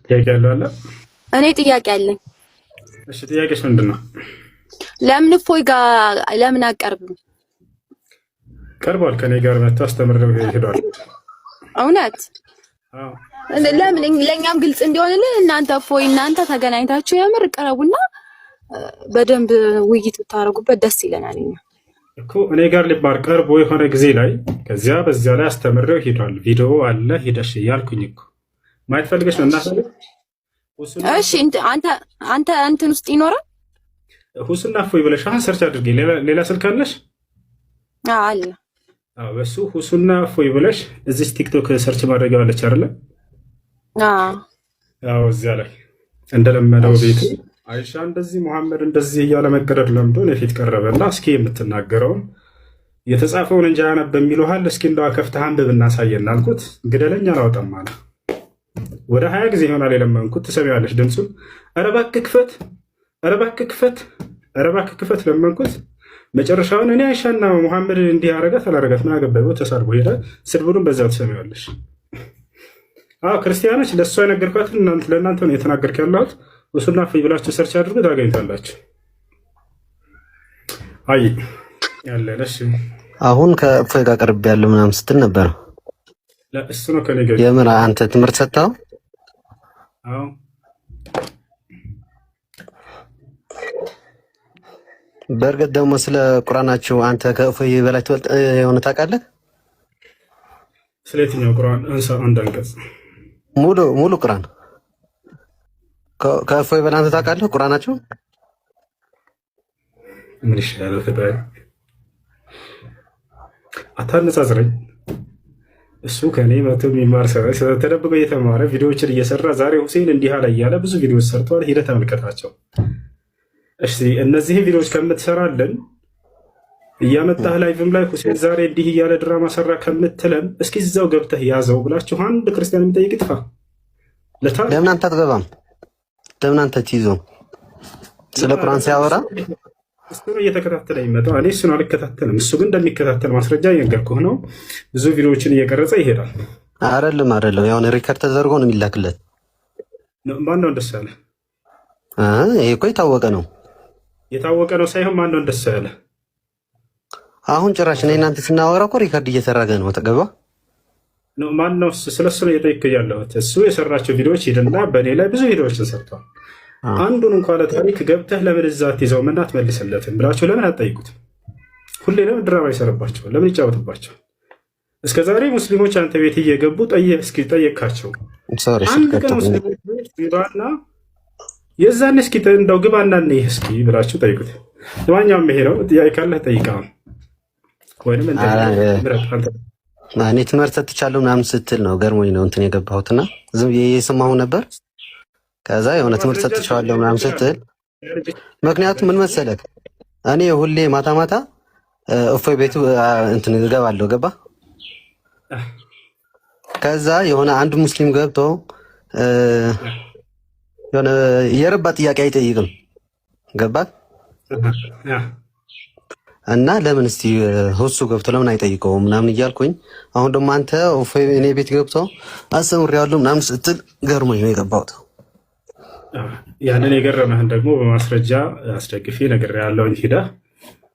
ጥያቄ ያለው አለ? እኔ ጥያቄ አለኝ። እሺ ጥያቄሽ ምንድነው? ለምን እፎይ ጋር ለምን አቀርብም? ቀርቧል። ከኔ ጋር መጥቶ አስተምረው ሄዷል። እውነት? አዎ። ለምን ለኛም ግልጽ እንዲሆንልን እናንተ እፎይ እናንተ ተገናኝታችሁ የምር ቀረቡና በደንብ ውይይት ብታረጉበት ደስ ይለናል። እኮ እኔ ጋር ሊማር ቀርቦ የሆነ ጊዜ ላይ ከዚያ በዚያ ላይ አስተምረው ሄዷል። ቪዲዮ አለ ሄደሽ ያልኩኝ እኮ ማየት ፈልገሽ ነው እናት። እሺ አንተ እንትን ውስጥ ይኖራል ሁስና እፎይ ብለሽ አሁን ሰርች አድርጌ። ሌላ ስልክ አለሽ? አለ። አዎ በሱ ሁስና እፎይ ብለሽ እዚህ ቲክቶክ ሰርች ማድረጊያ አለች አይደለ? አዎ እዚያ ላይ እንደለመደው ቤት አይሻ እንደዚህ መሐመድ እንደዚህ እያለ መቀደድ ለምዶ የፊት ቀረበና እስኪ የምትናገረውን የተጻፈውን እንጂ አያነብ በሚልሃል እስኪ እንደዋ ከፍተህ አንብብ እናሳየን አልኩት። ግደለኝ አላወጣም አለ። ወደ 20 ጊዜ ይሆናል የለመንኩት። ትሰሚያለሽ ድምፁን። ኧረ እባክህ ክፈት፣ ኧረ እባክህ ክፈት፣ ኧረ እባክህ ክፈት ለመንኩት። መጨረሻውን እኔ አይሻና መሐመድ እንዲህ አረጋት አላረጋት ምን አገባኝ ተሳርቦ ሄደ። ስድቡንም በዛው ትሰሚያለሽ። አዎ ክርስቲያኖች ለእሷ የነገርኳትን ለእናንተ ነው የተናገርክ ያለሁት። እሱና እፎይ ብላችሁ ሰርች አድርጎ ታገኝታላችሁ። አይ ያለለሽ አሁን ከእፎይ ጋር ቀርብ ያለው ምናምን ስትል ነበር። ለእሱ ነው ከኔ ጋር የምን አንተ ትምህርት ሰጥተው? አዎ በእርግጥ ደግሞ ስለ ቁርአናችሁ አንተ ከእፎይ በላይ ትበልጥ የሆነ ታውቃለህ? ስለ የትኛው ቁርአን? እንሳ አንድ አንቀጽ ሙሉ ቁርአን ከእፎይ በላይ አንተ ታውቃለህ? ቁርአናችሁ ምን ይሻላል? ፈጣሪ አታነጻጽረኝ። እሱ ከኔ መቶ የሚማር ሰው ተደብቆ እየተማረ ቪዲዮዎችን እየሰራ ዛሬ ሁሴን እንዲህ አለ እያለ ብዙ ቪዲዮዎች ሰርተዋል። ሂደህ ተመልከታቸው። እሺ እነዚህን ቪዲዮዎች ከምትሰራልን እያመጣህ ላይቭም ላይ ሁሴን ዛሬ እንዲህ እያለ ድራማ ሰራ ከምትለን እስኪ እዛው ገብተህ ያዘው ብላችሁ አንድ ክርስቲያን የሚጠይቅ ይጥፋ። ለምን አንተ አትገባም? ለምን አንተ ትይዘው? ስለ ቁርአን ሲያወራ እሱ ነው እየተከታተለ የሚመጣው። እኔ እሱን አልከታተልም። እሱ ግን እንደሚከታተል ማስረጃ እየነገርኩህ ነው። ብዙ ቪዲዮዎችን እየቀረጸ ይሄዳል። አይደለም ያው ሪከርድ ተደርጎ ነው የሚላክለት። ማነው እንደሱ ያለ? ይሄ እኮ የታወቀ ነው ሳይሆን ማነው እንደሱ ያለ? አሁን ጭራሽ እኔ እናንተ ስናወራ እኮ ሪከርድ እየተደረገ ነው። ተገባ ነው ማነው? ስለሱ ነው እየጠየቅኩህ ያለሁት። እሱ የሰራቸው ቪዲዮዎች ሄድና በእኔ ላይ ብዙ ቪዲዮዎችን ሰርተዋል። አንዱን እንኳን ለታሪክ ገብተህ ለምን እዛ አትይዘው ምን አትመልስለትም ብላችሁ ለምን አትጠይቁትም? ሁሌ ለምን ድራማ ይሰራባቸዋል? ለምን ይጫወትባቸዋል? እስከዛሬ ሙስሊሞች አንተ ቤት እየገቡ እስኪ ጠየቅካቸው? አንድ ቀን ሙስሊሞች ሄዷና የዛን እስኪ እንደው ግባና እንይህ እስኪ ብላችሁ ጠይቁት። ለማንኛውም ይሄ ነው። ጥያቄ ካለህ ጠይቀሃል ወይንም እኔ ትምህርት ሰጥቻለሁ ምናምን ስትል ነው ገርሞኝ ነው እንትን የገባሁትና ዝም የሰማሁ ነበር። ከዛ የሆነ ትምህርት ሰጥቻለሁ ምናምን ስትል ምክንያቱም ምን መሰለህ እኔ ሁሌ ማታ ማታ እፎይ ቤቱ እንትን እገባለሁ ገባ። ከዛ የሆነ አንድ ሙስሊም ገብቶ የሆነ የረባ ጥያቄ አይጠይቅም ገባ። እና ለምን እስቲ ሁሱ ገብቶ ለምን አይጠይቀውም ምናምን እያልኩኝ አሁን ደግሞ አንተ እፎይ እኔ ቤት ገብቶ አስተምሬዋለሁ ምናምን ስትል ገርሞኝ ነው የገባሁት። ያንን የገረመህን ደግሞ በማስረጃ አስደግፌ ነግሬሃለሁ። ሂደህ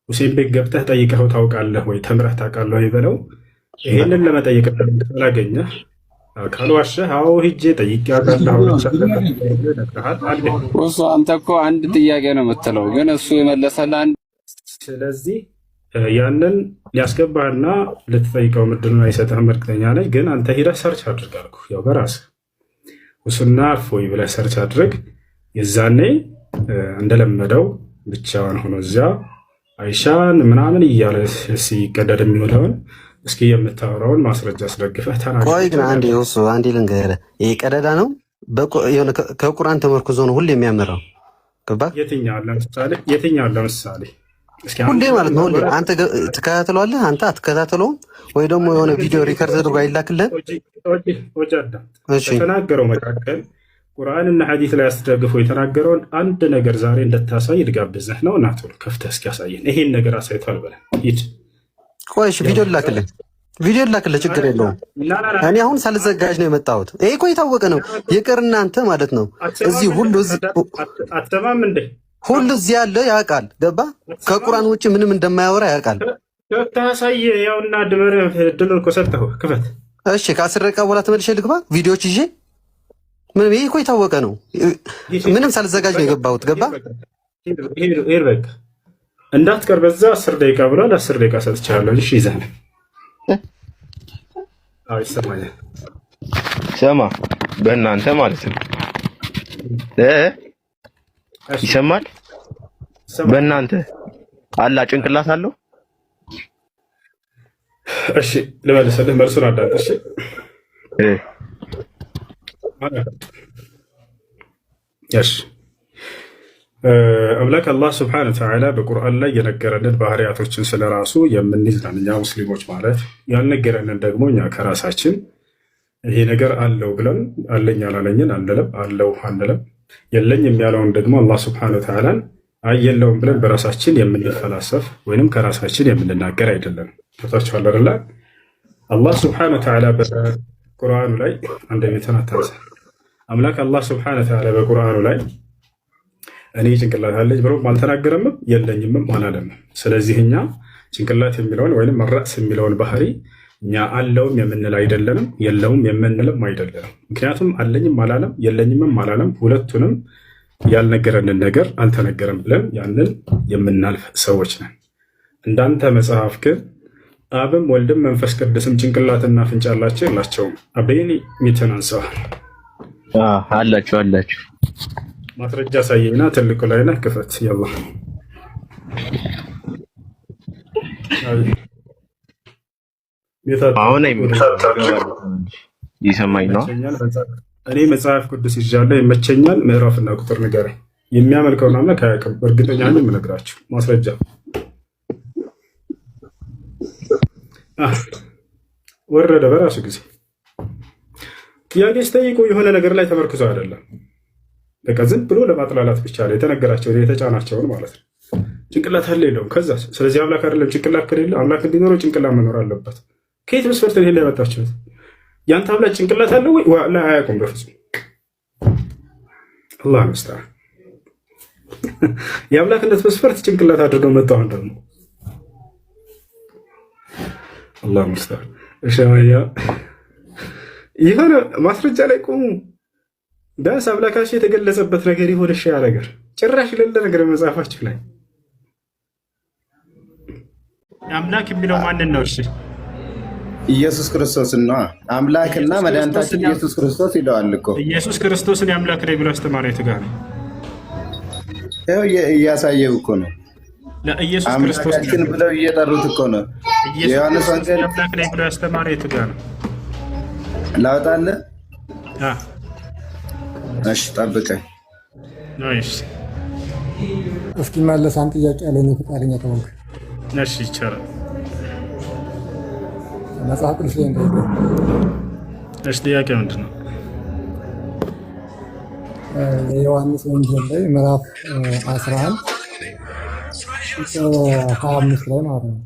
ሁሴን ቤት ገብተህ ጠይቀኸው ታውቃለህ ወይ ተምረህ ታውቃለህ ወይ በለው። ይሄንን ለመጠየቅ ስላገኘህ ካልዋሸህ አዎ ሂጄ ጠይቄ አውቃለሁ። እሱ አንተ እኮ አንድ ጥያቄ ነው የምትለው ግን እሱ የመለሰልህ አንድ። ስለዚህ ያንን ሊያስገባህና ልትጠይቀው ምድኑን አይሰጥህም እርግጠኛ ነኝ። ግን አንተ ሂደህ ሰርች አድርግ አልኩህ። ያው በራስህ ሁስና እፎይ ብለህ ሰርች አድርግ። የዛኔ እንደለመደው ብቻውን ሆኖ እዚያ አይሻን ምናምን እያለ ሲቀደድ የሚውለውን እስኪ የምታወራውን ማስረጃ አስደግፈህ ተናገር። ቆይ ግን አንዴ ልንገርህ፣ ይሄ ቀደዳ ነው ከቁርአን ተመርኩዞ ነው ሁሌ የሚያመራው ገባህ? የትኛውን ለምሳሌ ሁሌ ማለት ነው። ሁሌ አንተ ትከታተለዋለህ፣ አንተ አትከታተለውም ወይ ደግሞ የሆነ ቪዲዮ ሪከርድ አድርጎ አይላክልህም? የተናገረው መካከል ቁርአንና ሐዲስ ላይ አስደግፎ የተናገረውን አንድ ነገር ዛሬ እንድታሳይ ልጋብዝህ ነው። እናቱ ከፍተህ እስኪ ያሳየን። ይሄን ነገር አሳይቷል በለን ሂድ። ቆይ እሺ ቪዲዮ ልላክልህ፣ ቪዲዮ ላክልህ፣ ችግር የለውም። እኔ አሁን ሳልዘጋጅ ነው የመጣሁት። ይሄ እኮ የታወቀ ነው። ይቅር እናንተ ማለት ነው። እዚህ ሁሉ አትሰማም እንዴ? ሁሉ እዚህ ያለ ያውቃል። ገባ? ከቁርአን ውጭ ምንም እንደማያወራ ያውቃል። ታሳየ ያውና ድመረ ድል እኮ ሰጠሁ። ክፈት። እሺ፣ ከ10 ደቂቃ በኋላ ተመልሼ ልግባ ቪዲዮዎች ይዤ። ምንም ይሄ እኮ የታወቀ ነው። ምንም ሳልዘጋጅ ነው የገባሁት። ገባ? ይሄ በቃ እንዳትቀር በዛ 10 ደቂቃ ብሏል። 10 ደቂቃ ሰጥቻለሁ። እሺ ይዛል። አዎ ይሰማኛል። ሰማ በእናንተ ማለት ነው ይሰማል። በእናንተ አላ ጭንቅላት አለው። እሺ ልመልስልህ፣ መልሱን አዳምጥ። እሺ እሺ አምላክ አላህ ስብሐነሁ ወተዓላ በቁርአን ላይ የነገረንን ባህሪያቶችን ስለራሱ የምንይዝ ነን እኛ ሙስሊሞች ማለት። ያልነገረንን ደግሞ እኛ ከራሳችን ይሄ ነገር አለው ብለን አለኝ አላለኝን አንልም፣ አለው አንልም። የለኝም ያለውን ደግሞ አላህ ስብሐነሁ ወተዓላን አይ የለውም ብለን በራሳችን የምንፈላሰፍ ወይንም ከራሳችን የምንናገር አይደለም። ታውቃላችሁ አይደል? አላህ ስብሐነሁ ወተዓላ በቁርአኑ ላይ አንደበትን አታንሳ። አምላክ አላህ ስብሐነሁ ወተዓላ በቁርአኑ ላይ እኔ ጭንቅላት አለኝ ብሎም አልተናገረምም የለኝምም አላለም። ስለዚህ እኛ ጭንቅላት የሚለውን ወይንም ራስ የሚለውን ባህሪ እኛ አለውም የምንል አይደለንም፣ የለውም የምንልም አይደለንም። ምክንያቱም አለኝም አላለም የለኝምም አላለም፣ ሁለቱንም ያልነገረንን ነገር አልተነገረም ብለን ያንን የምናልፍ ሰዎች ነን። እንዳንተ መጽሐፍ ግን አብም ወልድም መንፈስ ቅዱስም ጭንቅላትና አፍንጫ አላቸው የላቸውም? አበይኒ ሚተን አንሰዋል አላችሁ ማስረጃ ሳየኝና ትልቁ ላይ ነህ ክፈት። ያላ አሁን ይሰማኝ ነው። እኔ መጽሐፍ ቅዱስ ይዣለሁ ይመቸኛል። ምዕራፍና ቁጥር ንገረኝ። የሚያመልከውን አምላክ አያውቅም። እርግጠኛ ነኝ የምነግራችሁ ማስረጃ ወረደ በራሱ ጊዜ። ጥያቄ ስጠይቁ የሆነ ነገር ላይ ተመርክዞ አይደለም። በቃ ዝም ብሎ ለማጥላላት ብቻ ነው የተነገራቸውን የተጫናቸውን ማለት ነው። ጭንቅላት አለ የለውም ከዛ። ስለዚህ አምላክ አይደለም። ጭንቅላት ከሌለ አምላክ እንዲኖረው ጭንቅላት መኖር አለበት። ከየት መስፈርት ይሄን ላይ ያመጣችሁት? ያንተ አምላክ ጭንቅላት አለው ወይ? ዋላ አያውቁም በፍጹም። አላህ መስታር የአምላክነት መስፈርት ጭንቅላት አድርገው መጣው። እንደውም አላህ መስታር እሻያ ይሄን ማስረጃ ላይ ቆሙ። ቢያንስ አምላካችሁ የተገለጸበት ነገር ይሆን እሺ። ነገር ጭራሽ የሌለ ነገር መጽሐፋችሁ ላይ አምላክ የሚለው ማንን ነው? እሺ ኢየሱስ ክርስቶስን ነው። አምላክና መድኃኒታችን ኢየሱስ ክርስቶስ ይለዋል እኮ። ኢየሱስ ክርስቶስን የአምላክ ነው ብሎ አስተማረ የት ጋር ነው? ይኸው እያሳየው እኮ ነው። ለኢየሱስ ክርስቶስ አምላካችን ብለው እየጠሩት እኮ ነው። ዮሐንስ ወንጌል አምላክ ነው ብሎ አስተማረ የት ጋር ነው? ላውጣልህ? እሺ ጠብቀኝ። ናይስ። እስኪ መለስ አንድ ጥያቄ አለኝ ፈቃደኛ ከሆንክ። እሺ ይቻላል። መጽሐፍ ቅዱስ ላይ እንደው እሺ ጥያቄ ምንድን ነው? የዮሐንስ ወንጌል ላይ ምዕራፍ 11 25 ላይ ማለት ነው።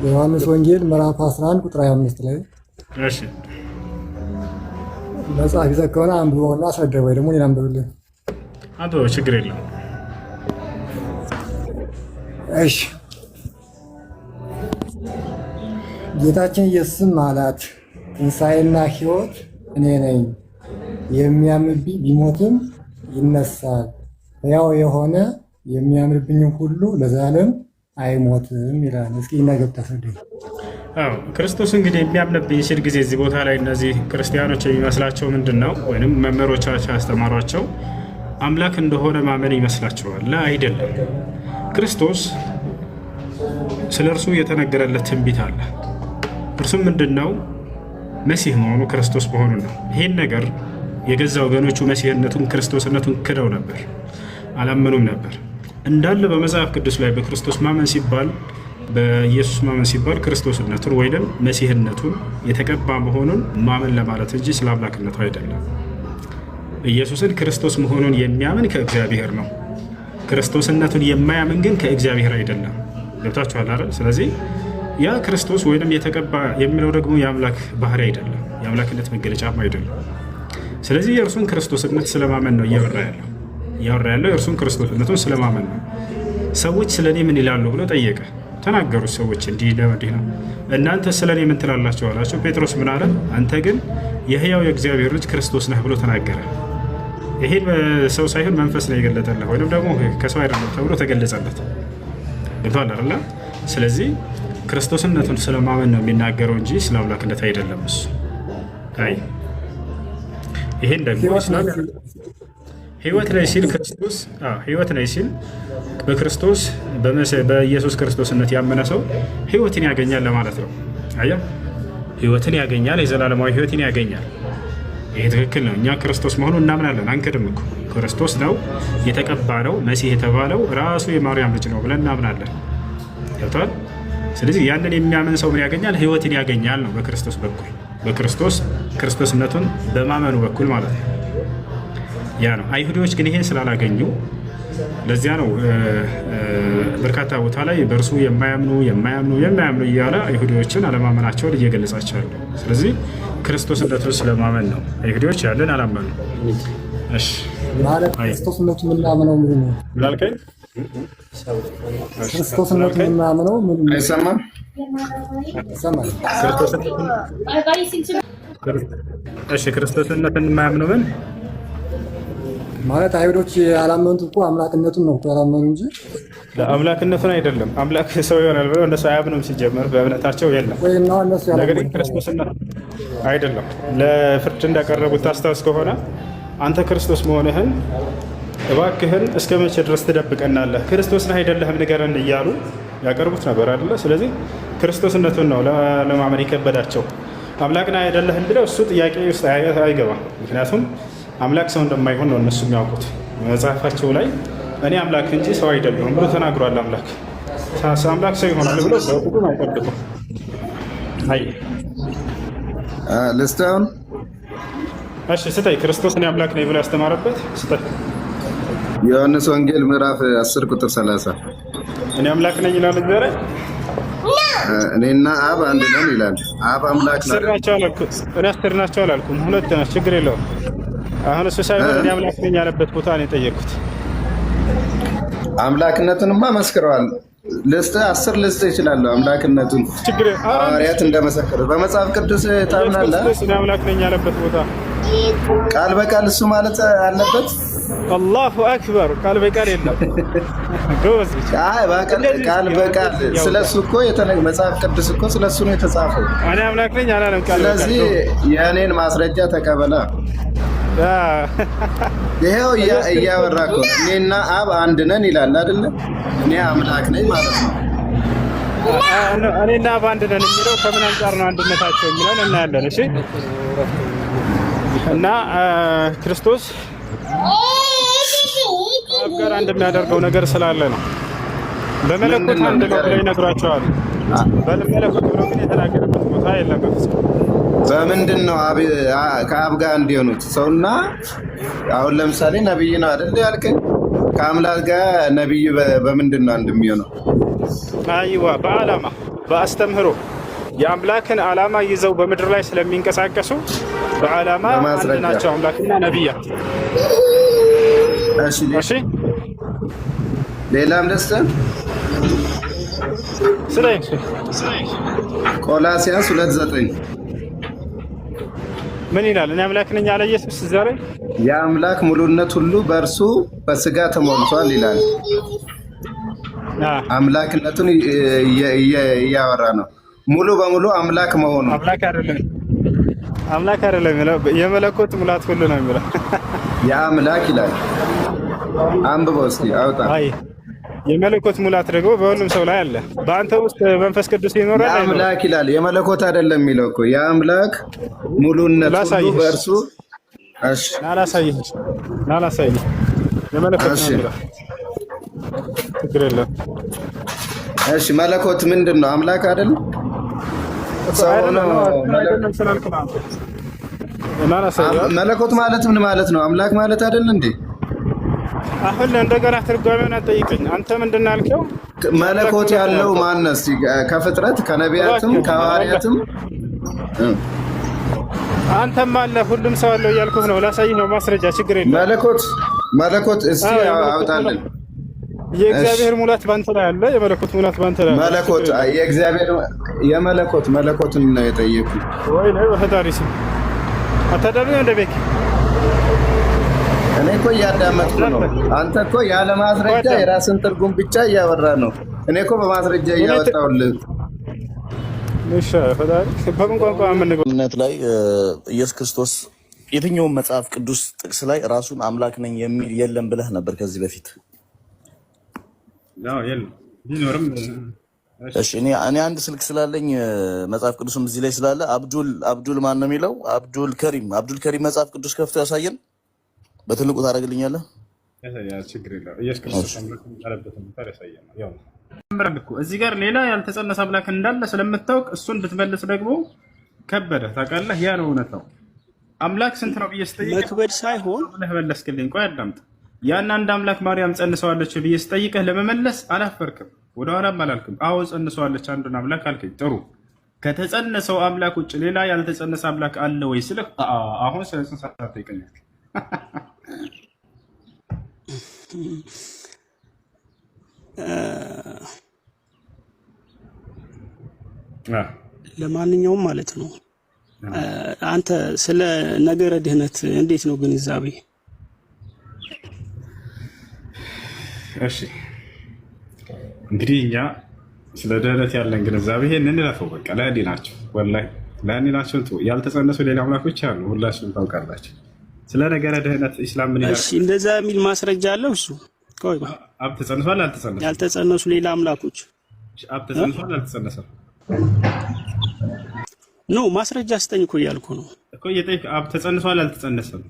የዮሐንስ ወንጌል ምዕራፍ 11 ቁጥር 25 ላይ እሺ መጽሐፍ ይዘህ ከሆነ አንብበውና አስረዳኝ፣ ወይ ደግሞ እኔን አንብብልህ። አንብበው፣ ችግር የለውም። እሺ ጌታችን ኢየሱስም አላት፣ ትንሣኤና ሕይወት እኔ ነኝ፣ የሚያምንብኝ ቢሞትም ይነሳል፣ ሕያው የሆነ የሚያምንብኝም ሁሉ ለዘላለም አይሞትም ይላል። እስኪ ነገር ታስረዳኝ። አዎ ክርስቶስ እንግዲህ የሚያምንብኝ ሲል ጊዜ እዚህ ቦታ ላይ እነዚህ ክርስቲያኖች የሚመስላቸው ምንድን ነው? ወይም መምህሮቻቸው ያስተማሯቸው አምላክ እንደሆነ ማመን ይመስላቸዋል። ላ አይደለም። ክርስቶስ ስለ እርሱ የተነገረለት ትንቢት አለ። እርሱም ምንድን ነው? መሲህ መሆኑ ክርስቶስ መሆኑ ነው። ይህን ነገር የገዛ ወገኖቹ መሲህነቱን ክርስቶስነቱን ክደው ነበር፣ አላመኑም ነበር። እንዳለ በመጽሐፍ ቅዱስ ላይ በክርስቶስ ማመን ሲባል በኢየሱስ ማመን ሲባል ክርስቶስነቱን ወይም መሲህነቱን የተቀባ መሆኑን ማመን ለማለት እንጂ ስለ አምላክነቱ አይደለም። ኢየሱስን ክርስቶስ መሆኑን የሚያምን ከእግዚአብሔር ነው። ክርስቶስነቱን የማያምን ግን ከእግዚአብሔር አይደለም። ገብታችኋል አይደል? ስለዚህ ያ ክርስቶስ ወይንም የተቀባ የሚለው ደግሞ የአምላክ ባህሪ አይደለም፣ የአምላክነት መገለጫም አይደለም። ስለዚህ የእርሱን ክርስቶስነት ስለማመን ነው እያወራ ያለው የእርሱን ክርስቶስነቱን ስለማመን ነው። ሰዎች ስለ እኔ ምን ይላሉ ብሎ ጠየቀ። ተናገሩ ሰዎች እንዲህ ነው፣ እናንተ ስለ እኔ ምን ትላላችሁ አላቸው። ጴጥሮስ ምን አለ? አንተ ግን የሕያው የእግዚአብሔር ልጅ ክርስቶስ ነህ ብሎ ተናገረ። ይሄን ሰው ሳይሆን መንፈስ ነው የገለጠልህ ወይም ደግሞ ከሰው አይደለም ተብሎ ተገለጸለት። ገብቶሃል አይደለ? ስለዚህ ክርስቶስነቱን ስለማመን ነው የሚናገረው እንጂ ስለ አምላክነት አይደለም። እሱ አይ ይሄን ደግሞ ህይወት ላይ ሲል ክርስቶስ ህይወት ላይ ሲል በክርስቶስ በኢየሱስ ክርስቶስነት ያመነ ሰው ህይወትን ያገኛል ለማለት ነው። አየህ፣ ህይወትን ያገኛል፣ የዘላለማዊ ህይወትን ያገኛል። ይሄ ትክክል ነው። እኛ ክርስቶስ መሆኑን እናምናለን፣ አንክድም እኮ ክርስቶስ ነው የተቀባ ነው መሲህ የተባለው ራሱ የማርያም ልጅ ነው ብለን እናምናለን። ገብቶሃል? ስለዚህ ያንን የሚያምን ሰው ምን ያገኛል? ህይወትን ያገኛል ነው በክርስቶስ በኩል በክርስቶስ ክርስቶስነቱን በማመኑ በኩል ማለት ነው። ያ ነው። አይሁዶች ግን ይሄን ስላላገኙ ለዚያ ነው በርካታ ቦታ ላይ በእርሱ የማያምኑ እያለ አይሁዶችን አለማመናቸውን እየገለጻቸው ያለው። ስለዚህ ክርስቶስነቱን ስለማመን ነው። አይሁዶች ያለን አላመኑ። እሺ ማለት ክርስቶስነቱ የምናምነው ምን ነው? ላልከኝ ክርስቶስነቱ የምናምነው ምን ነው? አይሰማም? ይሰማል። እሺ ክርስቶስነቱን የማያምነው ምን ማለት አይሁዶች ያላመኑት እኮ አምላክነቱን ነው ያላመኑ እንጂ አምላክነቱን አይደለም። አምላክ ሰው ይሆናል ብለው እነሱ አያምኑም። ሲጀመር በእምነታቸው የለም። ነገር ግን ክርስቶስነት አይደለም ለፍርድ እንዳቀረቡት ታስታውስ ከሆነ አንተ ክርስቶስ መሆንህን እባክህን እስከ መቼ ድረስ ትደብቀናለህ? ክርስቶስ ነህ አይደለህም ንገረን እያሉ ያቀርቡት ነበር አይደለ? ስለዚህ ክርስቶስነቱን ነው ለማመን የከበዳቸው። አምላክ ነህ አይደለህም ብለው እሱ ጥያቄ ውስጥ አይገባም። ምክንያቱም አምላክ ሰው እንደማይሆን ነው እነሱ የሚያውቁት። መጽሐፋቸው ላይ እኔ አምላክ እንጂ ሰው አይደለሁም ብሎ ተናግሯል። አምላክ ሰው ይሆናል ብሎ በቁጡም አይጠብቁም። አይ ልስታውን እሺ ስታይ ክርስቶስ እኔ አምላክ ነኝ ብሎ ያስተማረበት ስታይ ዮሐንስ ወንጌል ምዕራፍ 10 ቁጥር 30 እኔ አምላክ ነኝ ይላል። ዘረ እኔና አብ አንድ ነን ይላል። አብ አምላክ ነው። እኔ አስር ናቸው አላልኩም፣ ሁለት ናቸው። ችግር የለውም። አሁን እሱ ሳይሆን እኔ አምላክ ነኝ ያለበት ቦታ ነው የጠየቁት። አምላክነቱንማ መስክረዋል። አስር ልስጥ ይችላለሁ። አምላክነቱን ሐዋርያት እንደመሰከሩ በመጽሐፍ ቅዱስ ታምናለህ? እኔ አምላክ ነኝ ያለበት ቦታ ቃል በቃል እሱ ማለት አለበት። አላሁ አክበር ቃል በቃል የለም። ቃል በቃል ስለሱ እኮ መጽሐፍ ቅዱስ እኮ ስለሱ ነው የተጻፈው። እኔ አምላክ ነኝ አላለም። ስለዚህ የእኔን ማስረጃ ተቀበላ። ይሄው እያወራ እኮ እኔና አብ አንድ ነን ይላል አይደለ? እኔ አምላክ ነኝ ማለት ነው። እኔና አብ አንድ ነን የሚለው ከምን አንጻር ነው አንድነታቸው የሚለውን እናያለን። እሺ እና ክርስቶስ ከአብ ጋር አንድ የሚያደርገው ነገር ስላለ ነው። በመለኮት አንድ ነው ብለው ይነግሯቸዋል። በመለኮት ብሎ ግን የተናገረበት ቦታ የለም። በምንድን ነው ከአብ ጋር እንዲሆኑት? ሰውና አሁን ለምሳሌ ነብይ ነው አይደል ያልከኝ? ከአምላክ ጋር ነብይ በምንድን ነው አንድ የሚሆነው? አይዋ በዓላማ በአስተምህሮ የአምላክን ዓላማ ይዘው በምድር ላይ ስለሚንቀሳቀሱ በዓላማ አንድ ናቸው አምላክና ነብያት። እሺ ሌላም ደስተ ስለኝ ቆላስይስ 2:9 ምን ይላል? እኔ አምላክ ነኝ አለ ኢየሱስ። ዛሬ የአምላክ ሙሉነት ሁሉ በእርሱ በስጋ ተሞልቷል ይላል። አምላክነቱን እያወራ ነው። ሙሉ በሙሉ አምላክ መሆኑ አምላክ አይደለም የሚለው የመለኮት ሙላት ሁሉ ነው የሚለው። የአምላክ ይላል። አንብበው እስኪ አውጣ። አይ የመለኮት ሙላት ደግሞ በሁሉም ሰው ላይ አለ። በአንተ ውስጥ መንፈስ ቅዱስ ይኖራል። የአምላክ ይላል። የመለኮት አይደለም የሚለው እኮ የአምላክ ሙሉነት ሁሉ በእርሱ። እሺ ናላሳይህ የመለኮት ነው የሚለው ችግር የለም። እሺ መለኮት ምንድን ነው? አምላክ አይደለም? መለኮት ማለት ምን ማለት ነው? አምላክ ማለት አይደል እንዴ? አሁን እንደገና ትርጓሜውን አትጠይቀኝ። አንተ ምንድን ነው ያልከው? መለኮት ያለው ማነስ ከፍጥረት ከነቢያትም ከሐዋርያትም አንተም አለ ሁሉም ሰው አለው እያልኩህ ነው። ላሳይህ ነው ማስረጃ። ችግር የለም። መለኮት እስቲ አውጣልን። የእግዚአብሔር ሙላት ባንተ ላይ አለ። የመለኮት ሙላት ባንተ ላይ አለ። መለኮት የእግዚአብሔር መለኮትን ነው የጠየኩት። ወይ ነው ፈጣሪ ስም አታዳሉ እንደ ቤክ እኔ እኮ እያዳመጥኩ ነው። አንተ እኮ ያለ ማስረጃ የራስን ትርጉም ብቻ እያወራ ነው። እኔ እኮ በማስረጃ እያወጣሁልህ። እሺ ፈጣሪ በምን ቋንቋ እምነት ላይ ኢየሱስ ክርስቶስ የትኛውም መጽሐፍ ቅዱስ ጥቅስ ላይ ራሱን አምላክ ነኝ የሚል የለም ብለህ ነበር ከዚህ በፊት። ያው የለም ቢኖርም እሺ እኔ አንድ ስልክ ስላለኝ መጽሐፍ ቅዱስም እዚህ ላይ ስላለ አብዱል ማን ነው የሚለው? አብዱል ከሪም መጽሐፍ ቅዱስ ከፍቶ ያሳየን። በትልቁ ታደርግልኛለህ? ያ ችግር የለም። ኢየሱስ ክርስቶስ አምላክ ያለበትን ቦታ ያሳየናል። ያው ምርልኩ እዚህ ጋር ሌላ ያልተጸነሰ አምላክ እንዳለ ስለምታውቅ እሱን ብትመልስ ደግሞ ከበደ። ታውቃለህ፣ ያ ነው እውነታው። አምላክ ስንት ነው ብዬ ስጠይቅህ መክበድ ሳይሆን ብለህ መለስክልኝ። ቆይ አዳምጥ። ያን አንድ አምላክ ማርያም ጸንሰዋለች ብዬ ስጠይቅህ ለመመለስ አላፈርክም፣ ወደኋላም አላልክም። አዎ ጸንሰዋለች አንዱን አምላክ አልከኝ። ጥሩ። ከተጸነሰው አምላክ ውጭ ሌላ ያልተጸነሰ አምላክ አለ ወይ ስልህ አሁን ስለ ጽንሰ ጠይቀኛል። ለማንኛውም ማለት ነው አንተ ስለ ነገረ ድህነት እንዴት ነው ግንዛቤ? እሺ እንግዲህ እኛ ስለ ድህነት ያለን ግንዛቤ ይሄንን እንለፈው። በቃ ለእኔ ናቸው፣ ወላሂ ለእኔ ናቸው። ያልተጸነሱ ሌላ አምላኮች አሉ፣ ሁላችንም ታውቃላችሁ። ስለ ነገረ ድህነት ኢስላም ምን ይላል? እሺ እንደዛ የሚል ማስረጃ አለው እሱ? ቆይ አብ ተጸንሷል አልተጸነሰም? ያልተጸነሱ ሌላ አምላኮች አብ ተጸንሷል አልተጸነሰም? ኖ ማስረጃ ስጠኝ እኮ እያልኩ ነው እኮ እየጠየቅ። አብ ተጸንሷል አልተጸነሰም?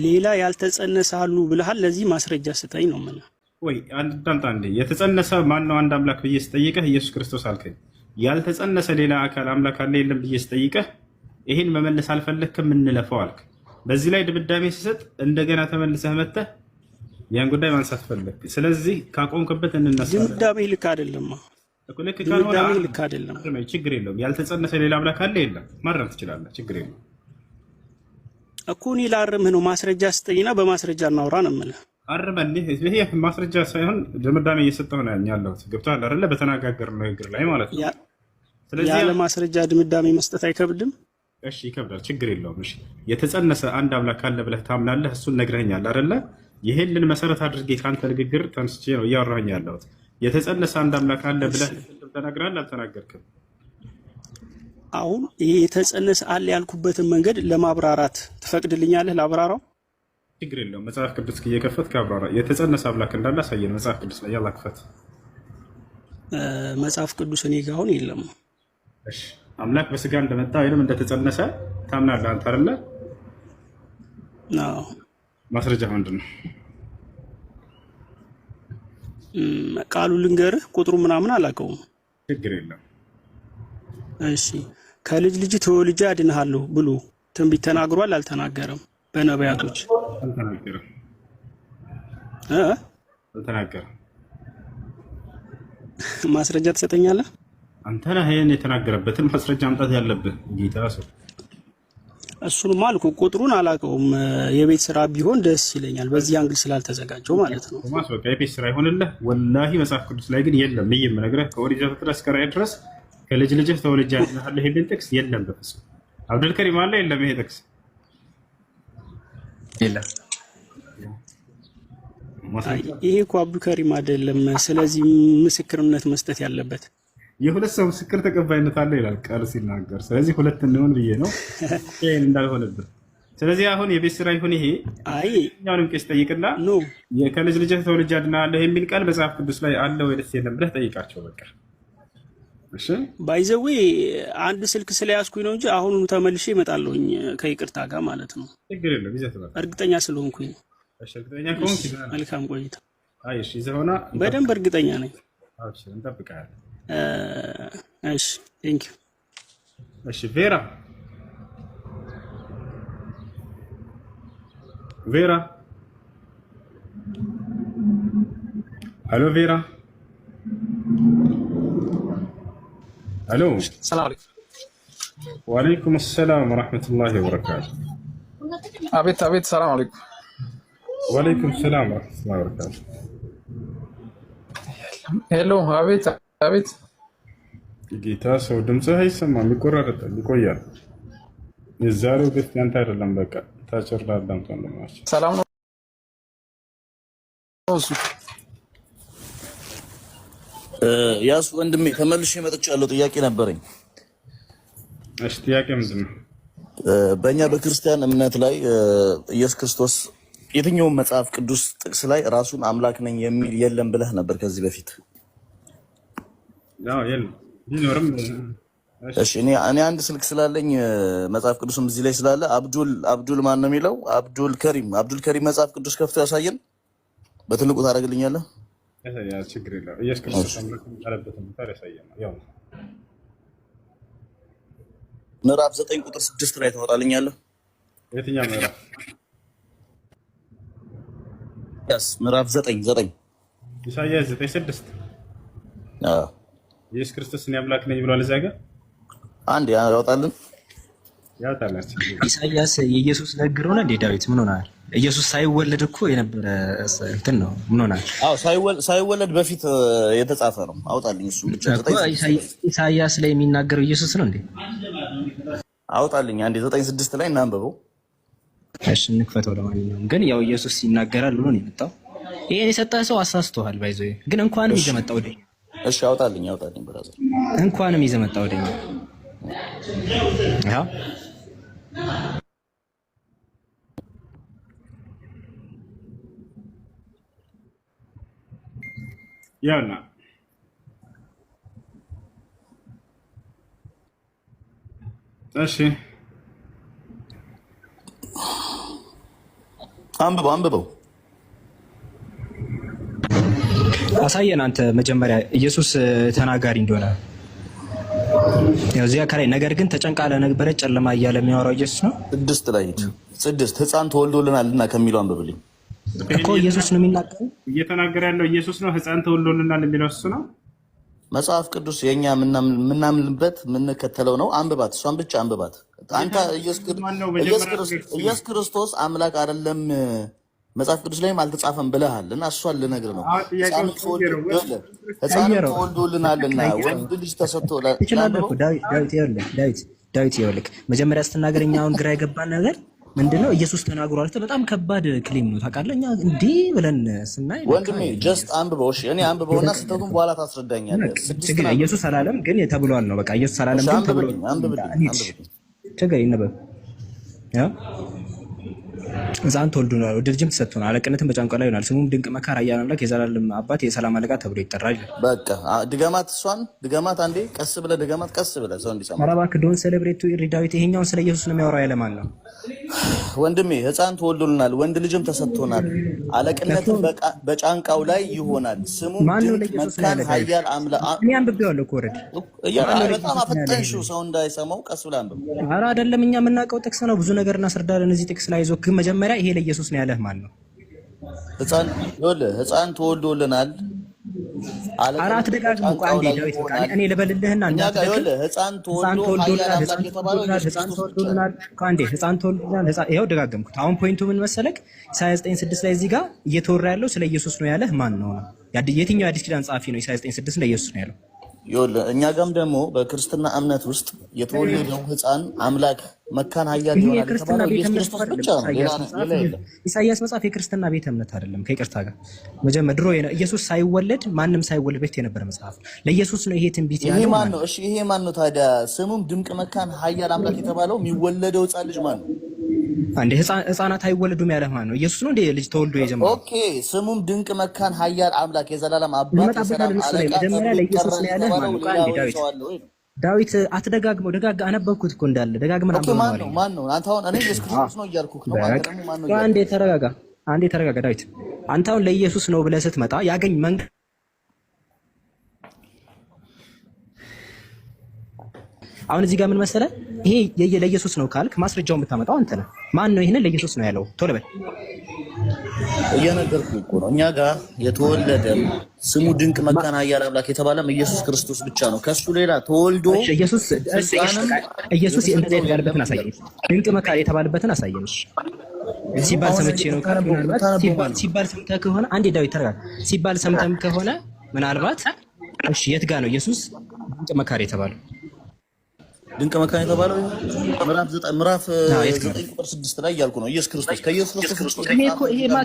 ሌላ ያልተጸነሰ አሉ ብለሃል። ለዚህ ማስረጃ ስጠኝ ነው ማለት ወይ? አንድ ዳምጣ እንዴ የተጸነሰ ማን ነው አንድ አምላክ ብዬ ስጠይቅህ ኢየሱስ ክርስቶስ አልከኝ። ያልተጸነሰ ሌላ አካል አምላክ አለ የለም ብዬ ስጠይቅህ ይሄን መመለስ አልፈለክም፣ እንለፈው አልክ። በዚህ ላይ ድምዳሜ ሲሰጥ እንደገና ተመልሰህ መተህ ያን ጉዳይ ማንሳት ፈለክ። ስለዚህ ካቆምክበት እንነሳለን። ድምዳሜ ልክ አይደለም እኮ። ልክ ካልሆነ ድምዳሜ ልክ አይደለም። ችግር የለውም። ያልተጸነሰ ሌላ አምላክ አለ የለም ማረም ትችላለህ። ችግር የለውም እኮ። እኔ ላርምህ ነው። ማስረጃ ስጠኝና በማስረጃ እናውራ ነው የምልህ። አርመን ይሄ ማስረጃ ሳይሆን ድምዳሜ እየሰጠሁ ነው ያለሁት። ገብቶሃል አይደለ? በተነጋገርነው ንግግር ላይ ማለት ነው። ስለዚህ ያለ ማስረጃ ድምዳሜ መስጠት አይከብድም? እሺ ይከብዳል። ችግር የለውም። እሺ የተጸነሰ አንድ አምላክ አለ ብለህ ታምናለህ። እሱን ነግረኸኛል አይደለ? ይሄንን መሰረት አድርጌ ከአንተ ንግግር ተነስቼ ነው እያወራሁኝ ያለሁት። የተጸነሰ አንድ አምላክ አለ ብለህ ተናግረሃል አልተናገርክም? አሁን ይሄ የተጸነሰ አለ ያልኩበትን መንገድ ለማብራራት ትፈቅድልኛለህ? ላብራራው? ችግር የለውም። መጽሐፍ ቅዱስ እየከፈትክ አብራራ። የተጸነሰ አምላክ እንዳለ አሳየን መጽሐፍ ቅዱስ ላይ። ያላ ክፈት። መጽሐፍ ቅዱስ እኔ ጋር አሁን የለም። እሺ አምላክ በስጋ እንደመጣ ወይንም እንደተጸነሰ ታምናለህ አንተ አይደለ? አዎ። ማስረጃ ምንድን ነው? ቃሉ ልንገርህ፣ ቁጥሩ ምናምን አላውቀውም። ችግር የለም። እሺ ከልጅ ልጅ ተወልጄ አድንሃለሁ ብሎ ትንቢት ተናግሯል አልተናገረም? በነቢያቶች አልተናገረም። አልተናገረም። ማስረጃ ትሰጠኛለህ? አንተ ነህ ይሄን የተናገረበትን ማስረጃ አምጣት ያለብህ ጌታ ሰው። እሱንም አልኩ፣ ቁጥሩን አላውቀውም። የቤት ስራ ቢሆን ደስ ይለኛል፣ በዚህ አንግል ስላልተዘጋጀው ማለት ነው። በቃ የቤት ስራ ይሆንልህ። ወላሂ መጽሐፍ ቅዱስ ላይ ግን የለም። ይህ የምነግርህ ከኦሪት ዘፍጥረት እስከ ራዕይ ድረስ ከልጅ ልጅህ ተወልጄ አድንሃለሁ የሚል ጥቅስ የለም በፍጹም። አብዱልከሪም አለ የለም? ይሄ ጥቅስ የለም። ይሄ እኮ አብዱልከሪም አይደለም። ስለዚህ ምስክርነት መስጠት ያለበት የሁለት ሰው ምስክር ተቀባይነት አለ ይላል ቃል ሲናገር። ስለዚህ ሁለት እንሆን ብዬ ነው ይሄን እንዳልሆነብህ። ስለዚህ አሁን የቤት ስራ ይሁን ይሄ እኛውንም ቄስ ጠይቅና ከልጅ ልጅህ ተወልጄ አድንሃለሁ የሚል ቃል መጽሐፍ ቅዱስ ላይ አለ ወይ ደስ የለም ብለህ ጠይቃቸው። በቃ እሺ። ባይዘዌ አንድ ስልክ ስለያዝኩኝ ነው እንጂ አሁኑኑ ተመልሼ እመጣለሁኝ ከይቅርታ ጋር ማለት ነው። ችግር የለም። ይዘህ ትመጣለህ እርግጠኛ ስለሆንኩኝ። እሺ እርግጠኛ ከሆንክ መልካም ቆይታ። አይ እሺ ይዘህ ሆና በደንብ እርግጠኛ ነኝ። እሺ እንጠብቅሃለን። እሺ ቴንክ ዩ። እሺ ቬራ አሎ ቬራ አሎ። ሰላም አለይኩም። ወአለይኩም ሰላም ወራህመቱላሂ ወበረካቱ። አቤት አቤት። ሰላም አለይኩም። ወአለይኩም ሰላም ወራህመቱላሂ ወበረካቱ። ሄሎ። አቤት አቤት። ጌታ ሰው ድምፅህ አይሰማም፣ ይቆራረጣል፣ ይቆያል። የዛሬው ቤት ያንተ አይደለም። በቃ ታጭራላም ወንድማችን። ሰላም ነው። ያስ ወንድሜ ተመልሼ መጥቻለሁ። ጥያቄ ነበረኝ። እሺ ጥያቄ ምንድን ነው? በእኛ በክርስቲያን እምነት ላይ ኢየሱስ ክርስቶስ የትኛውም መጽሐፍ ቅዱስ ጥቅስ ላይ ራሱን አምላክ ነኝ የሚል የለም ብለህ ነበር ከዚህ በፊት። አዎ የለም ቢኖርም። እሺ እኔ አንድ ስልክ ስላለኝ መጽሐፍ ቅዱስም እዚህ ላይ ስላለ አብዱል ማን ነው የሚለው? አብዱል ከሪም መጽሐፍ ቅዱስ ከፍቶ ያሳየን። በትልቁ ታደርግልኛለህ? ያ ችግር የለውም። ኢየሱስ ክርስቶስ አምላክ ያለበትን ቦታ ያሳየናል። ያው ምዕራፍ 9 ቁጥር 6 ላይ ታወጣልኛለህ? የትኛው ምዕራፍ? ምዕራፍ 9 ኢሳይያስ 9:6 ኢየሱስ ክርስቶስ እኔ አምላክ ነኝ ብሏል። እዚያ ጋር አንድ ያወጣልን። ያወጣላችሁ ኢሳይያስ የኢየሱስ ንግግር ሆነ እንዴ? ዳዊት ምን ሆናል? ኢየሱስ ሳይወለድ እኮ የነበረ እንትን ነው። ምን ሆናል? አዎ ሳይወለድ በፊት የተጻፈ ነው። አውጣልኝ። እሱ ብቻ ኢሳይያስ ላይ የሚናገረው ኢየሱስ ነው እንዴ? አውጣልኝ። አንዴ 9:6 ላይ እናንብበው። እሺ እንክፈተው። ለማንኛውም ግን ያው ኢየሱስ ይናገራል ብሎ ነው የመጣው። ይሄን የሰጠ ሰው አሳስተዋል። ባይዘው ግን እንኳንም ይዘመጣው ወደኛ። እሺ አውጣልኝ ብራዘር። እንኳንም ይዘመጣው ወደኛ። ያው ያና እሺ አንብበው አሳየን። አንተ መጀመሪያ ኢየሱስ ተናጋሪ እንደሆነ ያው እዚያ ከላይ ነገር ግን ተጨንቃ ለነበረ ጨለማ እያለ የሚያወራው ኢየሱስ ነው። 6 ላይ 6 ሕፃን ተወልዶልናልና ከሚለው አንብብልኝ እኮ ኢየሱስ ነው የሚናገረው። እየተናገረ ያለው ኢየሱስ ነው። ሕፃን ተወልዶልናል የሚለው እሱ ነው። መጽሐፍ ቅዱስ የኛ ምናምንበት የምንከተለው ነው። አንብባት፣ እሷን ብቻ አንብባት። አንተ ኢየሱስ ክርስቶስ አምላክ አይደለም መጽሐፍ ቅዱስ ላይም አልተጻፈም ብለሃል እና እሷን ልነግርህ ነው። ሕፃን ተወልዶልናልና ወንድ ልጅ ተሰጥቶናል። ዳዊት ይኸውልህ መጀመሪያ ስትናገር እኛ አሁን ግራ የገባን ነገር ምንድነው? ኢየሱስ ተናግሯል። በጣም ከባድ ክሌም ነው ታውቃለህ። እኛ እንዲህ ብለን ስናይ ወንድሜ ጀስት አንብበው። እሺ እኔ አንብበውና ስህተቱን በኋላ ታስረዳኛለህ። ኢየሱስ አላለም ግን ተብሏል ነው በቃ። ኢየሱስ አላለም ግን ተብሏል። ችግር ይነበብ ያው ሕፃን ተወልዶልናል፣ ወንድ ልጅም ተሰጥቶናል፣ አለቅነትን በጫንቃው ላይ ይሆናል፣ ስሙም ድንቅ መካር፣ ኃያል አምላክ፣ የዘላለም አባት፣ የሰላም አለቃ ተብሎ ይጠራል። በቃ ድገማት፣ እሷን ድገማት አንዴ፣ ቀስ ብለህ ድገማት፣ ቀስ ብለህ ሰው እንዲሰማ። ኧረ እባክህ ዶንት ሴሌብሬት ቱ ዳዊት። ይሄኛውን ስለ ኢየሱስ ነው የሚያወራው። ያለማን ነው ወንድሜ? ሕፃን ተወልዶልናል፣ ወንድ ልጅም ተሰጥቶናል፣ አለቅነትን በጫንቃው ላይ ይሆናል፣ ስሙም ድንቅ መካር፣ ኃያል አምላክ። እኔ አንብቤዋለሁ እኮ ኦልሬዲ። በጣም አፈጠንሽው፣ ሰው እንዳይሰማው ቀስ ብለህ አንብብ። ኧረ አይደለም፣ እኛ የምናውቀው ጥቅስ ነው። ብዙ ነገር እናስረዳለን እዚህ ጥቅስ ላይ። ይዞክ መጀመሪያ ይሄ ለኢየሱስ ነው ያለህ ማን ነው? ሕፃን ተወልዶልናል። አራት ደጋግሞ አንዴ ዳዊት በቃ እኔ ልበልልህና ሕፃን ተወልዶልናል። ይኸው ደጋገምኩት። አሁን ፖይንቱ ምን መሰለክ? ኢሳይያስ 9:6 ላይ እዚህ ጋር እየተወራ ያለው ስለ ኢየሱስ ነው ያለህ ማን ነው? የትኛው የአዲስ ኪዳን ጸሐፊ ነው ኢሳይያስ 9:6 ለኢየሱስ ነው ያለው? እኛ ጋም ደግሞ በክርስትና እምነት ውስጥ የተወለደው ሕፃን አምላክ መካን ኃያል ይሆናል የተባለው ኢየሱስ ክርስቶስ ብቻ ነው። ኢሳይያስ መጽሐፍ የክርስትና ቤተ እምነት አይደለም። ከይቅርታ ጋር መጀመሪያ ድሮ ኢየሱስ ሳይወለድ ማንም ሳይወለድ በፊት የነበረ መጽሐፍ ለኢየሱስ ነው ይሄ ትንቢት ያለው። ይሄ ማን ነው? እሺ ይሄ ማን ነው ታዲያ? ስሙም ድንቅ መካን ኃያል አምላክ የተባለው የሚወለደው ሕፃን ልጅ ማን ነው? አንዴ ሕፃናት አይወለዱም ያለህ ማን ነው? ኢየሱስ ነው እንዴ ልጅ ተወልዶ የጀመረው? ኦኬ ስሙም ድንቅ መካን ኃያል አምላክ የዘላለም አባት የሰላም አለቃ መጀመሪያ ለኢየሱስ ነው ያለህ ማን ነው? አንዴ ዳዊት አትደጋግመው። አነበብኩት እኮ እንዳለ ደጋግመን አንብበው። ማን ነው? አንተ አሁን እኔ ኢየሱስ ክርስቶስ ነው እያልኩህ ነው። አንተ ደግሞ ማን ነው? አንዴ ተረጋጋ ዳዊት። አንተ አሁን ለኢየሱስ ነው ብለህ ስትመጣ ያገኝ አሁን እዚህ ጋር ምን መሰለህ፣ ይሄ ለኢየሱስ ነው ካልክ ማስረጃውን የምታመጣው አንተ ነህ። ማን ነው ይሄንን ለኢየሱስ ነው ያለው? ቶሎ በል። እየነገርኩህ እኮ ነው። እኛ ጋር የተወለደ ስሙ ድንቅ መካነ ኃያል አምላክ የተባለም ኢየሱስ ክርስቶስ ብቻ ነው። ከሱ ሌላ ተወልዶ ኢየሱስ እንደዚህ የተባለበትን አሳየን። ድንቅ መካነ የተባለበትን አሳየን። ሲባል ሰምቼ ነው ካልክ ምናልባት ሲባል ሰምተህ ከሆነ አንዴ ዳዊት ተረጋጋ። ሲባል ሰምተህም ከሆነ ምናልባት እሺ፣ የት ጋር ነው ኢየሱስ ድንቅ መካነ የተባለው? ድንቅ መካነ የተባለው ምዕራፍ 9 ቁጥር 6 ላይ እያልኩ ነው። ኢየሱስ ክርስቶስ ከኢየሱስ ክርስቶስ ይሄ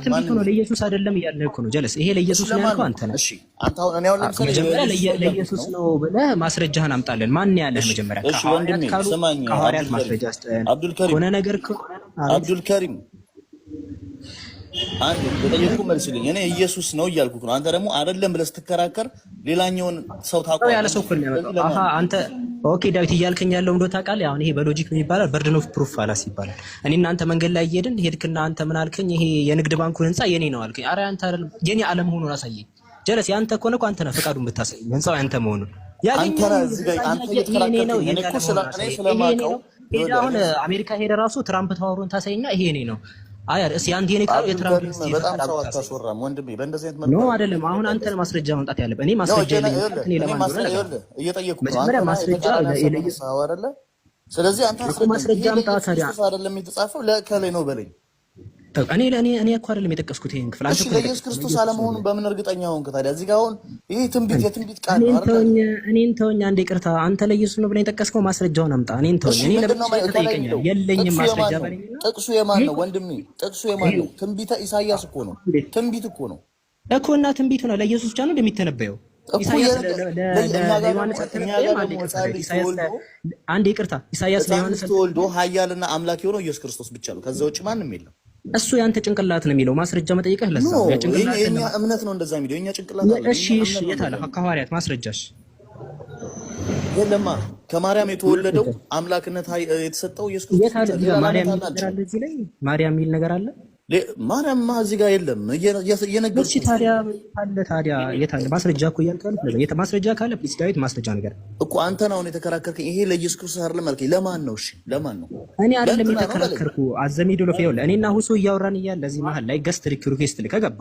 ትንቢቱ ነው፣ ለኢየሱስ አይደለም እያልንህ እኮ ነው። ጀለስ ይሄ ለኢየሱስ ነው ያልከው አንተ ነህ። እሺ አንተ አሁን እኔ አሁን ለምሳሌ መጀመሪያ ለኢየሱስ ነው ብለህ ማስረጃህን አምጣለን። ማን ያለህ መጀመሪያ? ከሐዋርያት ካሉ ከሐዋርያት ማስረጃ አስጠን። ሆነ ነገር አብዱል ከሪም አንድ በጠየቁ መልስልኝ። እኔ ኢየሱስ ነው እያልኩ ነው። አንተ ደግሞ አይደለም ብለህ ስትከራከር ሌላኛውን ሰው ታውቀው ያለ ሰው እኮ ነው ያመጣው። አሃ አንተ ኦኬ ዳዊት እያልከኝ ያለው እንደው ታውቃለህ። አሁን ይሄ በሎጂክ ነው ይባላል፣ በርደን ኦፍ ፕሩፍ ፋላስ ይባላል። እኔ እናንተ መንገድ ላይ እየሄድን ሄድክና አንተ ምን አልከኝ? ይሄ የንግድ ባንኩን ህንጻ የኔ ነው አልከኝ። ኧረ አንተ አይደለም የኔ ዓለም ሆኖ አሳየኝ። ጀለስ ያንተ እኮ ነው አንተ ነህ ፈቃዱን ብታሳየኝ ህንጻው ያንተ መሆኑን አንተ ነህ። እዚህ ጋር አንተ እየተከራከርከኝ እኔ እኮ ስለማውቀው አሁን አሜሪካ ሄደ ራሱ ትራምፕ ታወሩን ታሳየኛ ይሄ እኔ ነው። አይ እሺ አንተ የኔ ቃል የትራምፕ በጣም ሰው አታስወራም ወንድሜ። በእንደዚህ አይነት ነው አይደለም። አሁን አንተ ማስረጃ ማምጣት ያለብህ። እኔ ማስረጃ እኔ ለማን ነው እየጠየቅኩህ ነው። መጀመሪያ ማስረጃ ለኢየሱስ አይደለ? ስለዚህ አንተ ማስረጃ አምጣ ታዲያ። አይደለም የተጻፈው ለከሌ ነው በለኝ። እኔ እኮ አይደለም የጠቀስኩት ይሄን ክፍል። አንተ ለኢየሱስ ክርስቶስ አለመሆኑን በምን እርግጠኛ ሆንክ ታዲያ? እዚህ ጋር አሁን ይሄ የትንቢት ቃል ነው አይደል? እኔን ተወኝ አንዴ፣ ይቅርታ። አንተ ለኢየሱስ ነው ብለህ የጠቀስከው ማስረጃውን አምጣ። እኔን ተወኝ። እኔ ለምን ትጠይቀኛለህ? የለኝም ማስረጃ በለኝ። ጥቅሱ የማን ነው ወንድሜ? ጥቅሱ የማን ነው? ትንቢተ ኢሳይያስ እኮ ነው። ትንቢት እኮ ነው እኮ እና ትንቢቱ ነው ለኢየሱስ ብቻ ነው እንደሚተነበየው። ኢሳይያስ ለዮሐንስ አንዴ ይቅርታ፣ ኢሳይያስ ለዮሐንስ ተወልዶ ኃያልና አምላክ የሆነው ኢየሱስ ክርስቶስ ብቻ ነው። ከዛ ውጭ ማንም የለም። እሱ ያንተ ጭንቅላት ነው የሚለው ማስረጃ መጠየቅህ ለዛ ያ ጭንቅላት የኛ እምነት ነው እንደዛ የሚለው የኛ ጭንቅላት አለ። እሺ የት አለ ከሐዋርያት ማስረጃሽ? የለማ ከማርያም የተወለደው አምላክነት የተሰጠው ኢየሱስ ክርስቶስ የት አለ? ማርያም የሚል ነገር አለ እዚህ ላይ ማርያም የሚል ነገር አለ። ማርያምማ እዚህ ጋር የለም። እየነገርኩህ እሺ ታዲያ ታዲያ የት አለ ማስረጃ? እኮ እያልከኝ ነው። የት ማስረጃ ካለ ፕሊስ ዳዊት ማስረጃ ነገር እኮ አንተ ነው አሁን የተከራከርከኝ። ይሄ ለኢየሱስ ክርስቶስ አይደለም አልከኝ። ለማን ነው? እሺ ለማን ነው? እኔ አይደለም የተከራከርኩ። አዘሚዶ ለፈው እኔና ሁሱ እያወራን እያለ እዚህ መሀል ላይ ገስት ሪኩዌስት ከገባ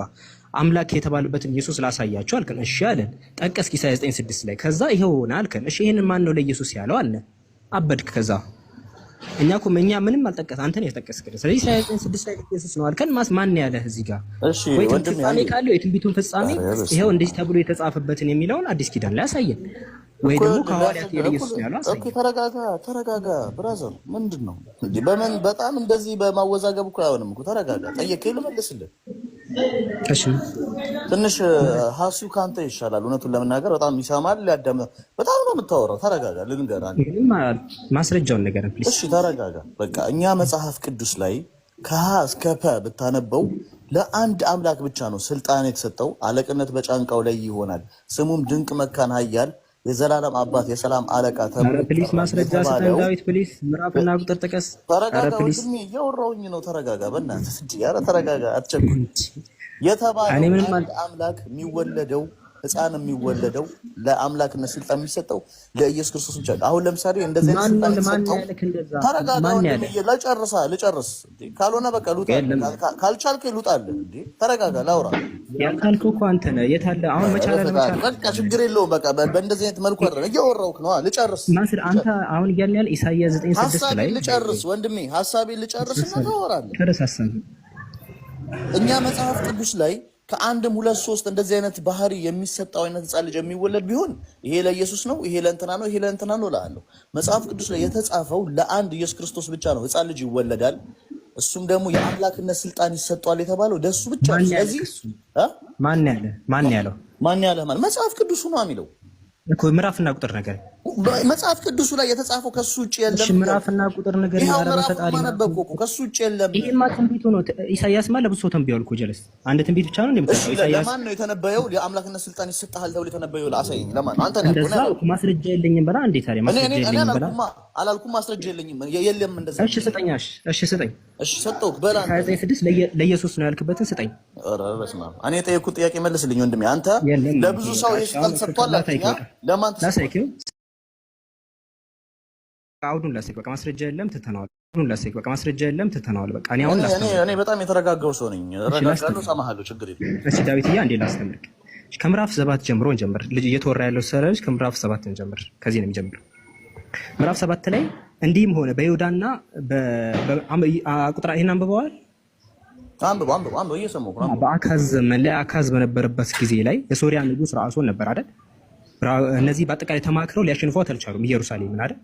አምላክ የተባለበትን ኢየሱስ ላሳያችሁ አልከን። እሺ አለን። ጠቀስክ ኢሳይያስ 9:6 ላይ። ከዛ ይሄው ሆነ አልከን። እሺ ይሄንን ማን ነው ለኢየሱስ ያለው አለ። አበድክ። ከዛ እኛ ምንም አልጠቀስ አንተ ነው የጠቀስከው። ስለዚህ ኢሳይያስ 9:6 ላይ ኢየሱስ ነው አልከን። ማን ያለህ እዚህ ጋር? እሺ ወይ ፍጻሜ ካለው የትንቢቱን ፍጻሜ ይሄው እንደዚህ ተብሎ የተጻፈበትን የሚለውን አዲስ ኪዳን ላይ አሳየን፣ ወይ ደግሞ ከሐዋርያት የኢየሱስ ያለው አሳየን። ኦኬ ተረጋጋ ብራዘር። ምንድነው እንዴ? በጣም እንደዚህ በማወዛገብ እኮ አይሆንም እኮ። ተረጋጋ። ጠየቀኝ ልመልስልህ። እሺ ትንሽ ሀሱ ካንተ ይሻላል። እውነቱን ለመናገር በጣም ይሰማል፣ ያዳምጣል። በጣም ነው የምታወራው። ተረጋጋ። ልንገርህ ማስረጃውን ነገር ፕሊዝ። እሺ ተረጋጋ። በቃ እኛ መጽሐፍ ቅዱስ ላይ ከሀ እስከ ፐ ብታነበው ለአንድ አምላክ ብቻ ነው ስልጣን የተሰጠው። አለቅነት በጫንቃው ላይ ይሆናል፣ ስሙም ድንቅ መካን ኃያል የዘላለም አባት የሰላም አለቃ ተብሎ ፕሊስ ማስረጃ ስጠን ዳዊት ፕሊስ። ምዕራፍና ቁጥር ጥቀስ። ተረጋጋ ወንድሜ፣ እያወራሁኝ ነው። ተረጋጋ በእናትህ እንጂ። ኧረ ተረጋጋ፣ አትቸኩል። የተባለው አንድ አምላክ የሚወለደው ሕፃን የሚወለደው ለአምላክነት ስልጣን የሚሰጠው ለኢየሱስ ክርስቶስ ብቻ ነው። አሁን ለምሳሌ እንደዚህ ስልጣን የተሰጠው ተረጋጋ ወንድሜ፣ ልጨርስ። ካልሆነ በቃ ልውጣ፣ ካልቻልክ ልውጣልህ። እንዴ ተረጋጋ፣ ላውራ። ያልካልከው እኮ አንተ ነህ። የት አለ አሁን? መቻል በቃ ችግር የለውም። በቃ በእንደዚህ አይነት መልኩ አይደለም እያወራሁህ ነው። ልጨርስ። አንተ አሁን እያልን ያለ ኢሳይያስ 9:6 ላይ ልጨርስ ወንድሜ፣ ሐሳቤን ልጨርስና ታወራለህ። ተረሳሰን። እኛ መጽሐፍ ቅዱስ ላይ ከአንድም ሁለት ሶስት እንደዚህ አይነት ባህሪ የሚሰጠው አይነት ሕፃን ልጅ የሚወለድ ቢሆን ይሄ ለኢየሱስ ነው፣ ይሄ ለእንትና ነው፣ ይሄ ለእንትና ነው እላለሁ። መጽሐፍ ቅዱስ ላይ የተጻፈው ለአንድ ኢየሱስ ክርስቶስ ብቻ ነው ሕፃን ልጅ ይወለዳል፣ እሱም ደግሞ የአምላክነት ስልጣን ይሰጠዋል የተባለው ለሱ ብቻ ነው። ስለዚህ ማን ያለው ማለት መጽሐፍ ቅዱሱ ነው የሚለው እኮ ምዕራፍና ቁጥር ነገር መጽሐፍ ቅዱሱ ላይ የተጻፈው ከሱ ውጭ የለም። እሺ ምዕራፍና ቁጥር ነገር ይላል። ፈጣሪ ማነበብኩ ከሱ ውጭ የለም። ይሄማ ትንቢቱ ነው። ኢሳይያስ ማለት ብዙ ሰው ተንብያል እኮ ጀለስ። አንድ ትንቢት ብቻ ነው እንደምታውቀው። ኢሳይያስ ለማን ነው የተነበየው? የአምላክነት ስልጣን ይሰጣል ተብሎ የተነበየው ለአሳየኝ። ለማን ነው? አንተ ነህ እንደዛ ማስረጃ የለኝም በላ። እንዴ ታዲያ ማስረጃ የለኝም በላ አላልኩም። ማስረጃ የለኝም የለም። እንደዛ እሺ ስጠኛሽ። እሺ ስጠኝ። እሺ ሰጠሁህ በላ። 26 ለኢየሱስ ነው ያልክበትን ስጠኝ። ኧረ በስመ አብ። እኔ የጠየኩት ጥያቄ መልስልኝ ወንድሜ። አንተ ለብዙ ሰው ይሄ ስልጣን ሰጥቷል። ለማን አውዱን ላስክ በቃ ማስረጃ የለም ትተናል። አውዱን ላስክ በቃ ማስረጃ የለም ትተናል። በቃ እኔ አሁን ላስተምር። እኔ በጣም የተረጋጋው ሰው ነኝ። ረጋጋለሁ፣ ሰማሃለሁ፣ ችግር የለም። እሺ ዳዊትዬ አንዴ ላስተምር። ከምዕራፍ 7 ጀምሮ እንጀምር። ልጅ እየተወራ ያለው ሰለሽ ከምዕራፍ 7 እንጀምር። ከዚህ ነው የሚጀምረው። ምዕራፍ 7 ላይ እንዲህም ሆነ በይሁዳና ቁጥር ይሄን አንብበዋል። አንብበው እየሰማሁ ነው። በአካዝ ዘመን ላይ አካዝ በነበረበት ጊዜ ላይ የሶሪያ ንጉስ ራሶን ነበር አይደል? እነዚህ በአጠቃላይ ተማክረው ሊያሸንፏት አልቻሉም ኢየሩሳሌምን አይደል?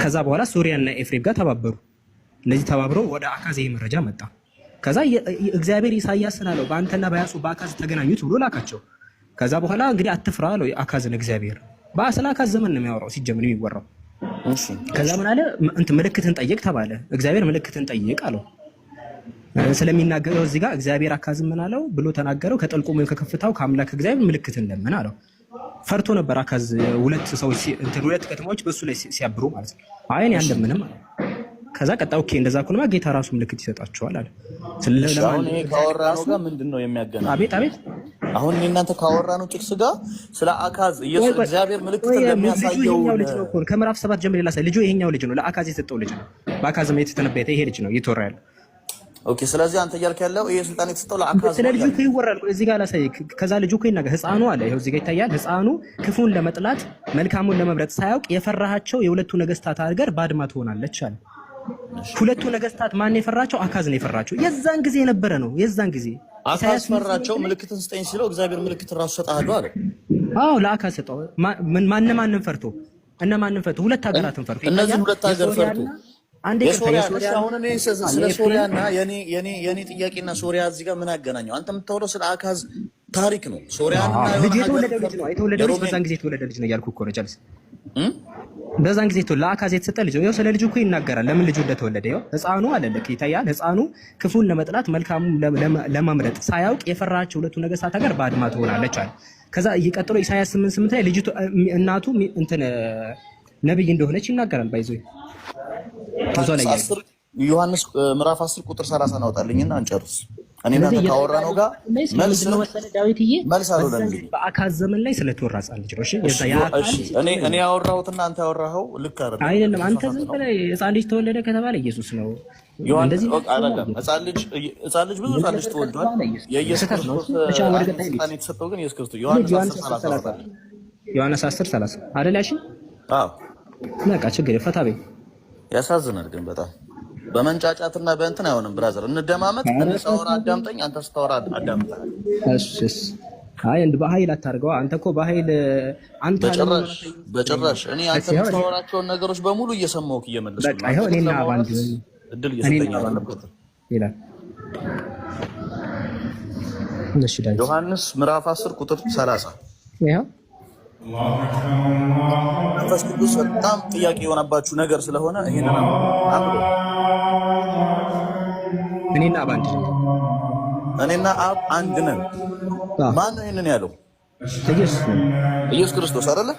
ከዛ በኋላ ሶሪያና ኤፍሬም ጋር ተባበሩ። እነዚህ ተባብረው ወደ አካዝ ይሄ መረጃ መጣ። ከዛ እግዚአብሔር ኢሳያስን አለው በአንተና በያሱ በአካዝ ተገናኙት ብሎ ላካቸው። ከዛ በኋላ እንግዲህ አትፍራ አለው አካዝን እግዚአብሔር። በአስላ አካዝ ዘመን ነው የሚያወራው ሲጀምር የሚወራው። ከዛ ምን አለ እንት ምልክትን ጠይቅ ተባለ። እግዚአብሔር ምልክትን ጠይቅ አለው። ስለሚናገረው እዚህ ጋር እግዚአብሔር አካዝን ምን አለው ብሎ ተናገረው። ከጥልቁ ወይም ከከፍታው ከአምላክ እግዚአብሔር ምልክትን ለምን አለው። ፈርቶ ነበር አካዝ ሁለት ሰዎች ሁለት ከተማዎች በሱ ላይ ሲያብሩ ማለት ነው። አይን ያለምንም አለ። ከዛ ቀጣው ኦኬ እንደዛ ከሆነማ ጌታ ራሱ ምልክት ይሰጣቸዋል አለ። ስለለማን ይሄ ካወራነው ጋር ምንድነው የሚያገናኘው? አቤት አሁን እናንተ ካወራነው ጥቅስ ጋር ስለ አካዝ ኢየሱስ እግዚአብሔር ምልክት እንደሚያሳየው ልጅ ነው። ከምዕራፍ 7 ጀምሮ ላሳይ ልጁ ይሄኛው ልጅ ነው። ለአካዝ የሰጠው ልጅ ነው። በአካዝ ነው የተተነበየ ይሄ ልጅ ነው እየተወራ ያለው። ኦኬ ስለዚህ አንተ እያልክ ያለው ይሄ ስልጣን የተሰጠው ለአካዝ ስለ ልጁ ይወራል። እዚህ ጋር ላሳይ። ከዛ ልጁ ይናገር ህፃኑ አለ። ይሄው እዚህ ጋር ይታያል። ህፃኑ ክፉን ለመጥላት መልካሙን ለመምረጥ ሳያውቅ የፈራሃቸው የሁለቱ ነገስታት አገር ባድማ ትሆናለች አለ። ሁለቱ ነገስታት ማን የፈራቸው? አካዝ ነው የፈራቸው። የዛን ጊዜ የነበረ ነው። የዛን ጊዜ አካዝ ፈራቸው። ምልክትን ስጠኝ ሲለው እግዚአብሔር ምልክት ራሱ ሰጣለሁ አለ። አዎ ለአካዝ ሰጠው። ማንን ፈርቶ? እነማንን ፈርቶ? ሁለት ሀገራትን ፈርቶ። እነዚህ ሁለት ሀገር ፈርቶ አንዴ የሶሪያ አሁን እኔ ስለ ሶሪያና የኔ ጥያቄና ሶሪያ እዚህ ጋር ምን አገናኘው? አንተ የምታወራው ስለ አካዝ ታሪክ ነው። ሶሪያና ልጅ የተወለደ ልጅ ነው። የተወለደ ልጅ በዛን ጊዜ የተወለደ ልጅ ነው እያልኩ እኮ ነው። ጨርስ በዛን ጊዜ ለአካዝ የተሰጠ ልጅ ነው። ስለ ልጁ እኮ ይናገራል። ለምን ልጁ እንደተወለደ ይኸው ህፃኑ አለልክ ይታያል። ህፃኑ ክፉን ለመጥላት መልካሙን ለመምረጥ ሳያውቅ የፈራቸው ሁለቱ ነገስታት ሀገር ባድማ ትሆናለች አለ። ከዛ እየቀጠለ ኢሳያስ 8:8 ላይ ልጅቱ እናቱ እንትን ነብይ እንደሆነች ይናገራል። ባይዞ ዮሐንስ ምዕራፍ 10 ቁጥር 30 እናውጣልኝና እንጨርስ። እኔ እናንተ ካወራነው ጋር መልስ ነው ዳዊትዬ። መልስ አልሆነም። በአካዝ ዘመን ላይ ስለተወራ ህፃን ልጅ ነው። እሺ እኔ ያወራሁትና አንተ ያወራኸው ልክ አይደለም። አንተ ዝም ብለህ ህፃን ልጅ ተወለደ ከተባለ ኢየሱስ ነው። እንደዚህ አይደለም። ህፃን ልጅ ብዙ ህፃን ልጅ ተወልዷል። የኢየሱስ ክርስቶስ ስልጣን የተሰጠው ግን ኢየሱስ ክርስቶስ ዮሐንስ 10:30 አይደል? ያሺ አዎ በቃ ችግር ፈታቤ ያሳዝናል። ግን በጣም በመንጫጫትና በእንትን አይሆንም። ብራዘር እንደማመጥ እኔ ሳወራ አዳምጠኝ፣ አንተ ስታወራ አዳምጠኝ። እሺ አይ እንደ በኃይል አታርገው። አንተ እኮ በኃይል አንተ በጭራሽ እኔ አንተ የምታወራቸውን ነገሮች በሙሉ እየሰማሁህ እየመለስኩ ነው። በቃ ይኸው እኔና ባንድ እድል እየሰጠኝ አለበት ይላል። እሺ ዳዊት ዮሐንስ ምዕራፍ 10 ቁጥር 30 ይኸው መንፈስ ቅዱስ በጣም ጥያቄ የሆነባችሁ ነገር ስለሆነ ይሄንን አንብቡ። እኔና አብ አንድ ነን። ማን ነው ይሄንን ያለው? ኢየሱስ ክርስቶስ አይደለ?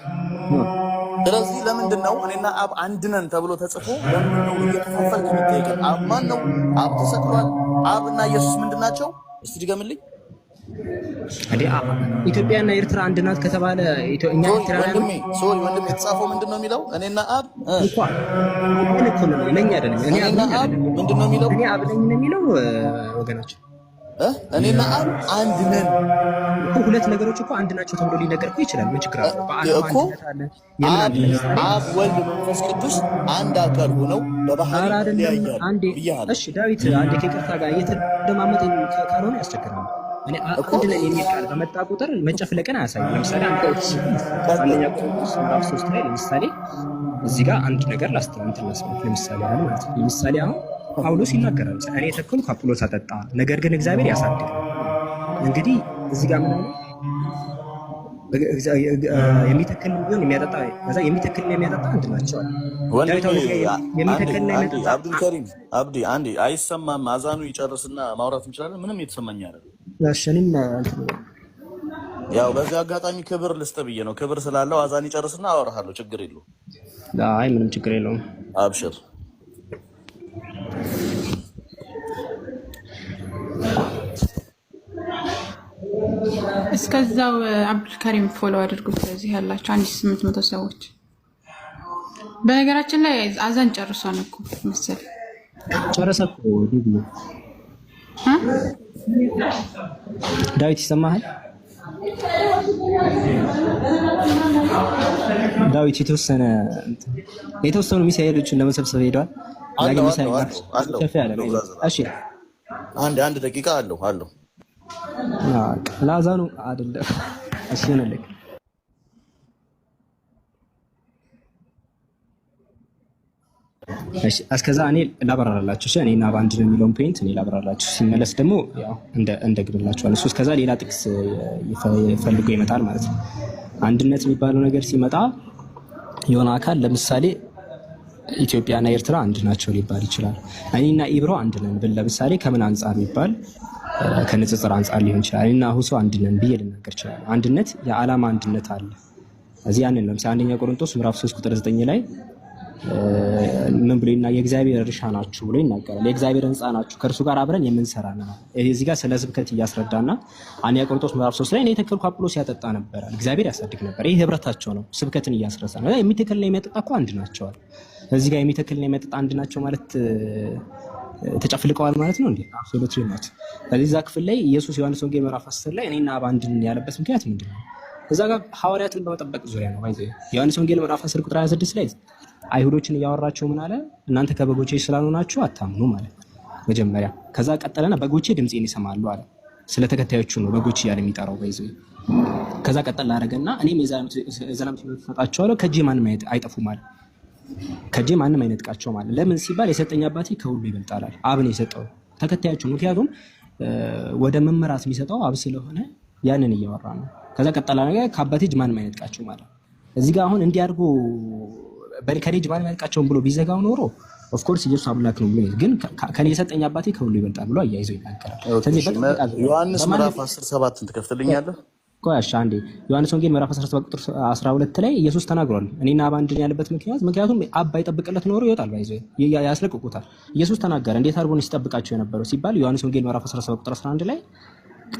ስለዚህ ለምንድን ነው እኔና አብ አንድ ነን ተብሎ ተጽፎ ለምንድን ነው እየተፋፈልክ የምትጠይቀው? አብ ማን ነው? አብ ተሰቅሏል። አብና ኢየሱስ ምንድን ናቸው? እስቲ ድገምልኝ። ኢትዮጵያና ኤርትራ አንድ ናት ከተባለ እኛ ወንድሜ የተጻፈው ምንድነው የሚለው? እኔና አብ ለኛ አይደለም። እኔና አብ ምንድነው የሚለው? እኔ አብ ነኝ ነው የሚለው ወገናችን። እኔና አብ አንድ ነን። ሁለት ነገሮች እኮ አንድ ናቸው ተብሎ ሊነገር እኮ ይችላል። ምን ችግር አለ? እኮ አብ ወልድ መንፈስ ቅዱስ አንድ አካል ሆነው በባህሪ ይለያያሉ። እሺ ዳዊት አንዴ ከይቅርታ ጋር እየተደማመጠ ካልሆነ ያስቸግራል። እኔ አንድ ላይ የሚል ቃል በመጣ ቁጥር መጨፍለቅን አያሳይም። ለምሳሌ አንድ አንደኛ ቆሮንቶስ ምዕራፍ 3 ላይ ለምሳሌ እዚህ ጋር አንድ ነገር ላስተምራችሁ። ለምሳሌ አሁን ማለት ነው። ለምሳሌ አሁን ጳውሎስ ይናገራል። እኔ ተክልኩ አጵሎስ አጠጣ፣ ነገር ግን እግዚአብሔር ያሳድጋል። እንግዲህ እዚህ ጋር ምን ነው የሚተክል ቢሆን የሚያጠጣ ከዛ የሚተክልና የሚያጠጣ አንድ ናቸው። የሚተክልና የሚያጠጣ አብዱልከሪም አብዲ አንዴ አይሰማም። አዛኑ ይጨርስና ማውራት እንችላለን። ምንም የተሰማኝ አይደለም። እሺንም ያው በዚህ አጋጣሚ ክብር ልስጥ ብዬ ነው። ክብር ስላለው አዛን ይጨርስና አወራሃለሁ። ችግር የለውም። አይ ምንም ችግር የለውም። አብሽር። እስከዛው አብዱልከሪም ፎሎ አድርጉት። በዚህ ያላችሁ 1800 ሰዎች በነገራችን ላይ አዛን ጨርሷል እኮ መሰለኝ። ጨረሰ እኮ ዲቪ ዳዊት ይሰማሃል? ዳዊት የተወሰኑ ሚሳኤሎችን ለመሰብሰብ ሄደዋል። አንድ ደቂቃ አለው ለአዛኑ አይደለም። እሺ ነልክ እስከዛ እኔ ላብራራላችሁ። እኔና በአንድ ነው የሚለውን ፖይንት እኔ ላብራራላችሁ። ሲመለስ ደግሞ ያው እንደ ግብላችኋል። እሱ እስከዛ ሌላ ጥቅስ ፈልጎ ይመጣል ማለት ነው። አንድነት የሚባለው ነገር ሲመጣ የሆነ አካል ለምሳሌ ኢትዮጵያና ኤርትራ አንድ ናቸው ሊባል ይችላል። እኔና ኢብሮ አንድ ነን ብል ለምሳሌ ከምን አንጻር የሚባል ከንጽጽር አንጻር ሊሆን ይችላል። እኔና ሁሶ አንድ ነን ብዬ ልናገር ይችላል። አንድነት የዓላማ አንድነት አለ። እዚህ ያንን ለምሳሌ አንደኛ ቆሮንቶስ ምዕራፍ 3 ቁጥር 9 ላይ ምን ብሎ የእግዚአብሔር እርሻ ናችሁ ብሎ ይናገራል። የእግዚአብሔር ሕንፃ ናችሁ ከእርሱ ጋር አብረን የምንሰራ ነው። እዚህ ጋር ስለ ስብከት እያስረዳና አንደኛ ቆሮንቶስ ምዕራፍ 3 ላይ እኔ የተከልኩ አጵሎስ ያጠጣ ነበር፣ እግዚአብሔር ያሳድግ ነበር። ይሄ ህብረታቸው ነው። ስብከትን እያስረሳ ነው። የሚተክልና የሚያጠጣ እኮ አንድ ናቸዋል። እዚህ ጋር የሚተክልና የሚያጠጣ አንድ ናቸው ማለት ተጨፍልቀዋል ማለት ነው እንዴ? አብሶሉትሊ ናት። በዚህ ክፍል ላይ ኢየሱስ ዮሐንስ ወንጌል ምዕራፍ 10 ላይ እኔና አብ አንድ ነን ያለበት ምክንያት ምንድነው? እዛ ጋር ሐዋርያትን በመጠበቅ ዙሪያ ነው። ዮሐንስ ወንጌል ምዕራፍ 10 ቁጥር 26 ላይ አይሁዶችን እያወራቸው ምን አለ? እናንተ ከበጎቼ ስላልሆናችሁ አታምኑ ማለት ነው መጀመሪያ። ከዛ ቀጠለና በጎቼ ድምፄን ይሰማሉ አለ። ስለ ተከታዮቹ ነው በጎች እያለ የሚጠራው በይዘው። ከዛ ቀጠል አደረገና እኔም የዘላለም ሕይወት እሰጣቸዋለሁ ከእጄ ማንም አይጠፉም አለ። ከእጄ ማንም አይነጥቃቸውም አለ። ለምን ሲባል የሰጠኝ አባቴ ከሁሉ ይበልጣል። አብ ነው የሰጠው ተከታዮቹ። ምክንያቱም ወደ መመራት የሚሰጠው አብ ስለሆነ ያንን እያወራ ነው። ከዛ ቀጠላ ነገር ከአባቴ እጅ ማንም አይነጥቃቸውም አለ። እዚህ ጋር አሁን እንዲያርጉ በከሬጅ ማንም አይነጥቃቸውም ብሎ ቢዘጋው ኖሮ ኦፍ ኮርስ ኢየሱስ አምላክ ነው ብሎ ግን ከኔ የሰጠኝ አባቴ ከሁሉ ይበልጣል ብሎ አያይዘው ይናገራል። ስለዚህ ዮሐንስ ምዕራፍ 17 ትከፍትልኛለህ? ቆያሽ አንዴ ዮሐንስ ወንጌል ምዕራፍ 17 ቁጥር 12 ላይ ኢየሱስ ተናግሯል። እኔና አብ አንድ ነን ያለበት ምክንያቱም አብ ባይጠብቅለት ኖሮ ይወጣል፣ ባይዘው ያስለቅቁታል። ኢየሱስ ተናገረ። እንዴት አድርጎ ነው ሲጠብቃቸው የነበረው ሲባል ዮሐንስ ወንጌል ምዕራፍ 17 ቁጥር 11 ላይ